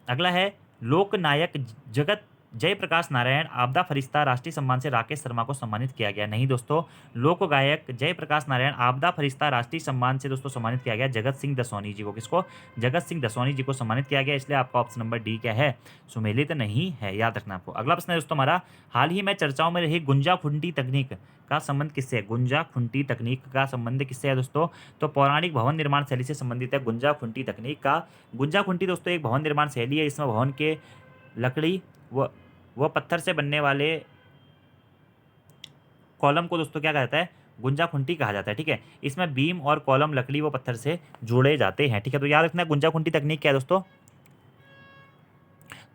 अगला है, लोकनायक जगत जयप्रकाश नारायण आपदा फरिश्ता राष्ट्रीय सम्मान से राकेश शर्मा को सम्मानित किया गया। नहीं दोस्तों, लोक गायक जयप्रकाश नारायण आपदा फरिश्ता राष्ट्रीय सम्मान से दोस्तों सम्मानित किया गया जगत सिंह दसौनी जी को। किसको? जगत सिंह दसौनी जी को सम्मानित किया गया, इसलिए आपका ऑप्शन नंबर डी क्या है? सुमेलित नहीं है, याद रखना आपको। अगला प्रश्न है दोस्तों हमारा, हाल ही में चर्चाओं में रही गुंजा खुंटी तकनीक का संबंध किससे है? गुंजा खुंटी तकनीक का संबंध किससे है दोस्तों? तो पौराणिक भवन निर्माण शैली से संबंधित है गुंजा खुंटी तकनीक का। गुंजा खुंटी दोस्तों एक भवन निर्माण शैली है, इसमें भवन के लकड़ी व पत्थर से बनने वाले कॉलम को दोस्तों क्या कहा जाता है? गुंजा खुंटी कहा जाता है। ठीक है, इसमें बीम और कॉलम लकड़ी व पत्थर से जुड़े जाते हैं। ठीक है, तो याद रखना गुंजा खुंटी तकनीक क्या है दोस्तों?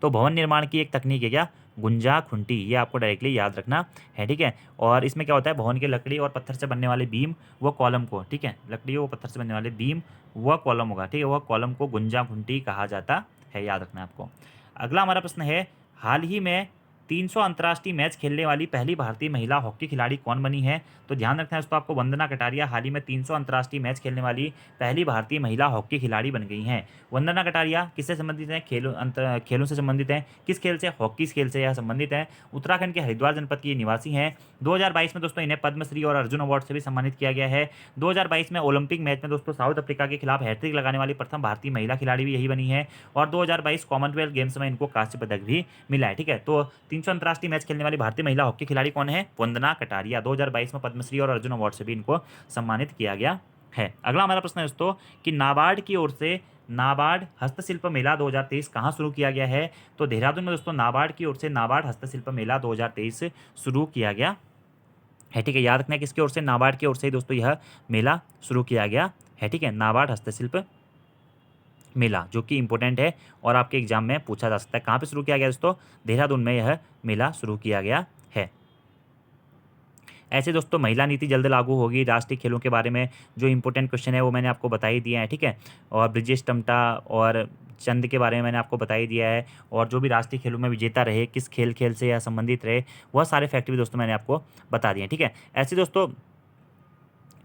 तो भवन निर्माण की एक तकनीक है क्या? गुंजा खुंटी, ये आपको डायरेक्टली याद रखना है। ठीक है, और इसमें क्या होता है? भवन के लकड़ी और पत्थर से बनने वाले बीम व कॉलम को, ठीक है, लकड़ी व पत्थर से बनने वाले बीम व कॉलम होगा, ठीक है, वह कॉलम को गुंजा खुंटी कहा जाता है, याद रखना आपको। अगला हमारा प्रश्न है, हाल ही में 300 अंतर्राष्ट्रीय मैच खेलने वाली पहली भारतीय महिला हॉकी खिलाड़ी कौन बनी है? तो ध्यान रखना है दोस्तों, आपको वंदना कटारिया हाल ही में 300 अंतर्राष्ट्रीय मैच खेलने वाली पहली भारतीय महिला हॉकी खिलाड़ी बन गई हैं। वंदना कटारिया किससे संबंधित हैं? खेलों से संबंधित हैं। किस खेल से? हॉकी खेल से यह संबंधित है। उत्तराखंड के हरिद्वार जनपद की निवासी हैं। 2022 में दोस्तों इन्हें पद्मश्री और अर्जुन अवार्ड से भी सम्मानित किया गया है। 2022 में ओलंपिक मैच में दोस्तों साउथ अफ्रीका के खिलाफ हैट्रिक लगाने वाली प्रथम भारतीय महिला खिलाड़ी भी यही बनी है और 2022 कॉमनवेल्थ गेम्स में इनको कांस्य पदक भी मिला है। ठीक है, तो 300 अंतर्राष्ट्रीय मैच खेलने वाली भारतीय महिला हॉकी खिलाड़ी कौन है? वंदना कटारिया। 2022 में पद्मश्री और अर्जुन अवार्ड से भी इनको सम्मानित किया गया है। अगला हमारा प्रश्न है दोस्तों कि नाबार्ड की ओर से नाबार्ड हस्तशिल्प मेला 2023 कहाँ शुरू किया गया है? तो देहरादून में दोस्तों नाबार्ड की ओर से नाबार्ड हस्तशिल्प मेला 2023 शुरू किया गया है। ठीक है, याद रखना है किसकी ओर से? नाबार्ड की ओर से दोस्तों यह मेला शुरू किया गया है। ठीक है, नाबार्ड हस्तशिल्प मेला, जो कि इंपॉर्टेंट है और आपके एग्जाम में पूछा जा सकता है। कहाँ पे शुरू किया गया दोस्तों? देहरादून में यह मेला शुरू किया गया है। ऐसे दोस्तों महिला नीति जल्द लागू होगी। राष्ट्रीय खेलों के बारे में जो इंपॉर्टेंट क्वेश्चन है वो मैंने आपको बता ही दिया है, ठीक है। और ब्रिजेश टम्टा और चंद के बारे में मैंने आपको बता ही दिया है। और जो भी राष्ट्रीय खेलों में विजेता रहे, किस खेल से या संबंधित रहे, वह सारे फैक्ट भी दोस्तों मैंने आपको बता दिए, ठीक है। ऐसे दोस्तों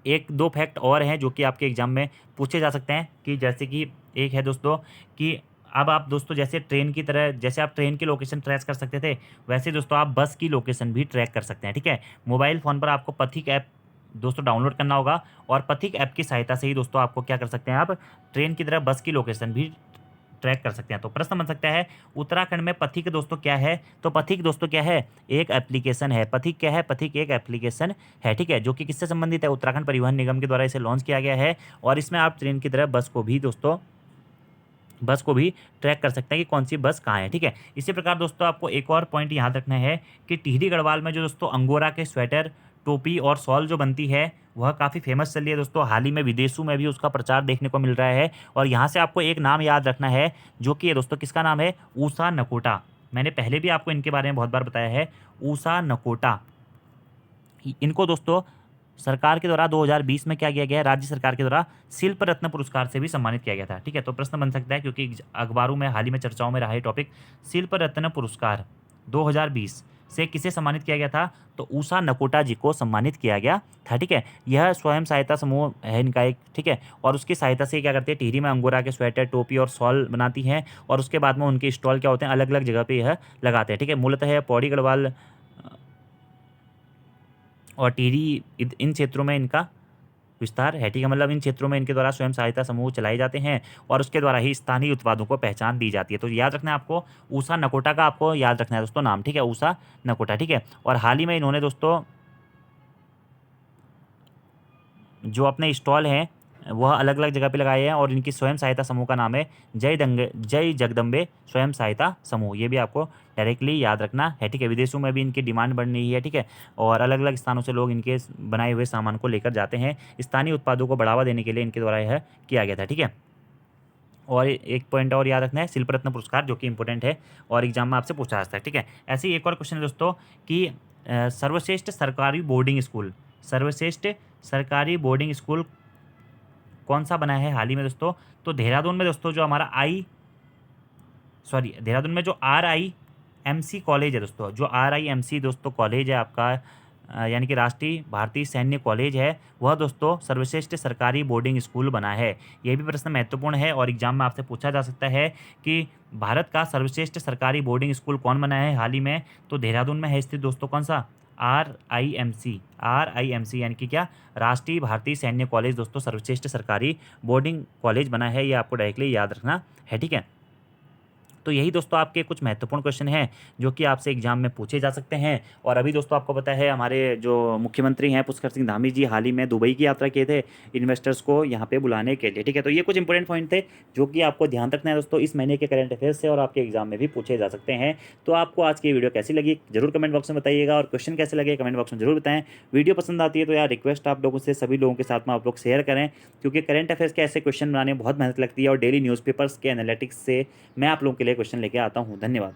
एक दो फैक्ट और हैं जो कि आपके एग्जाम में पूछे जा सकते हैं, कि जैसे कि एक है दोस्तों कि अब आप दोस्तों जैसे ट्रेन की तरह, जैसे आप ट्रेन की लोकेशन ट्रैक कर सकते थे, वैसे दोस्तों आप बस की लोकेशन भी ट्रैक कर सकते हैं, ठीक है। मोबाइल फ़ोन पर आपको पथिक ऐप दोस्तों डाउनलोड करना होगा, और पथिक ऐप की सहायता से ही दोस्तों आपको क्या कर सकते हैं, आप ट्रेन की तरह बस की लोकेशन भी ट्रैक कर सकते हैं। तो प्रश्न बन सकता है उत्तराखंड में पथिक दोस्तों क्या है। तो पथिक दोस्तों क्या है, एक एप्लीकेशन है। पथिक क्या है, पथिक एक एप्लीकेशन है, ठीक है, जो कि किससे संबंधित है, उत्तराखंड परिवहन निगम के द्वारा इसे लॉन्च किया गया है। और इसमें आप ट्रेन की तरह बस को भी ट्रैक कर सकते हैं कि कौन सी बस कहाँ है, ठीक है। इसी प्रकार दोस्तों आपको एक और पॉइंट याद रखना है कि टिहरी गढ़वाल में जो दोस्तों अंगोरा के स्वेटर, टोपी और शॉल जो बनती है, वह काफ़ी फेमस चल रही है दोस्तों। हाल ही में विदेशों में भी उसका प्रचार देखने को मिल रहा है। और यहाँ से आपको एक नाम याद रखना है, जो कि दोस्तों किसका नाम है, ऊषा नकोटा। मैंने पहले भी आपको इनके बारे में बहुत बार बताया है, ऊषा नकोटा। इनको दोस्तों सरकार के द्वारा 2020 में क्या किया गया है, राज्य सरकार के द्वारा शिल्प रत्न पुरस्कार से भी सम्मानित किया गया था, ठीक है। तो प्रश्न बन सकता है, क्योंकि अखबारों में हाल ही में चर्चाओं में रहा है टॉपिक, शिल्प रत्न पुरस्कार 2020 से किसे सम्मानित किया गया था, तो ऊषा नकोटा जी को सम्मानित किया गया था, ठीक है। यह स्वयं सहायता समूह है इनका एक, ठीक है। और उसकी सहायता से क्या करते हैं, टिहरी में अंगोरा के स्वेटर, टोपी और शॉल बनाती हैं, और उसके बाद में उनके स्टॉल क्या होते हैं, अलग अलग जगह पे यह लगाते हैं, ठीक है। मूलतः यह पौड़ी गढ़वाल और टिहरी इन क्षेत्रों में इनका विस्तार है, ठीक है। मतलब इन क्षेत्रों में इनके द्वारा स्वयं सहायता समूह चलाए जाते हैं, और उसके द्वारा ही स्थानीय उत्पादों को पहचान दी जाती है। तो याद रखना है आपको, ऊषा नकोटा का आपको याद रखना है दोस्तों नाम, ठीक है, ऊषा नकोटा, ठीक है। और हाल ही में इन्होंने दोस्तों जो अपने स्टॉल हैं वह अलग अलग जगह पे लगाए हैं, और इनकी स्वयं सहायता समूह का नाम है जय जगदम्बे स्वयं सहायता समूह। ये भी आपको डायरेक्टली याद रखना है, ठीक है। विदेशों में भी इनकी डिमांड बढ़ रही है, ठीक है। और अलग अलग स्थानों से लोग इनके बनाए हुए सामान को लेकर जाते हैं। स्थानीय उत्पादों को बढ़ावा देने के लिए इनके द्वारा यह किया गया था, ठीक है। और एक पॉइंट और याद रखना है, शिल्प रत्न पुरस्कार, जो कि इंपॉर्टेंट है और एग्जाम में आपसे पूछा जाता है, ठीक है। ऐसे ही एक और क्वेश्चन है दोस्तों कि सर्वश्रेष्ठ सरकारी बोर्डिंग स्कूल कौन सा बना है हाल ही में दोस्तों। तो देहरादून में दोस्तों जो हमारा देहरादून में जो RIMC कॉलेज है दोस्तों, जो RIMC दोस्तों कॉलेज है आपका, यानी कि राष्ट्रीय भारतीय सैन्य कॉलेज है, वह दोस्तों सर्वश्रेष्ठ सरकारी बोर्डिंग स्कूल बना है। यह भी प्रश्न महत्वपूर्ण है और एग्जाम में आपसे पूछा जा सकता है कि भारत का सर्वश्रेष्ठ सरकारी बोर्डिंग स्कूल कौन बना है हाल ही में। तो देहरादून में है स्थित दोस्तों कौन सा, RIMC यानी कि क्या, राष्ट्रीय भारतीय सैन्य कॉलेज दोस्तों सर्वश्रेष्ठ सरकारी बोर्डिंग कॉलेज बना है। ये आपको डायरेक्टली याद रखना है, ठीक है। तो यही दोस्तों आपके कुछ महत्वपूर्ण क्वेश्चन हैं जो कि आपसे एग्जाम में पूछे जा सकते हैं। और अभी दोस्तों आपको पता है हमारे जो मुख्यमंत्री हैं पुष्कर सिंह धामी जी हाल ही में दुबई की यात्रा किए थे इन्वेस्टर्स को यहाँ पे बुलाने के लिए, ठीक है। तो ये कुछ इंपॉर्टेंट पॉइंट थे जो कि आपको ध्यान रखना है दोस्तों, इस महीने के करंट अफेयर्स से और आपके एग्जाम में भी पूछे जा सकते हैं। तो आपको आज की वीडियो कैसी लगी जरूर कमेंट बॉक्स में बताइएगा, और क्वेश्चन कैसे लगे कमेंट बॉक्स में जरूर बताएं। वीडियो पसंद आती है तो यार रिक्वेस्ट आप लोगों से, सभी लोगों के साथ में आप लोग शेयर करें, क्योंकि करंट अफेयर्स के ऐसे क्वेश्चन बनाने में बहुत मेहनत लगती है, और डेली न्यूज़पेपर्स के एनालिटिक्स से मैं आप लोगों के लिए क्वेश्चन लेके आता हूँ। धन्यवाद।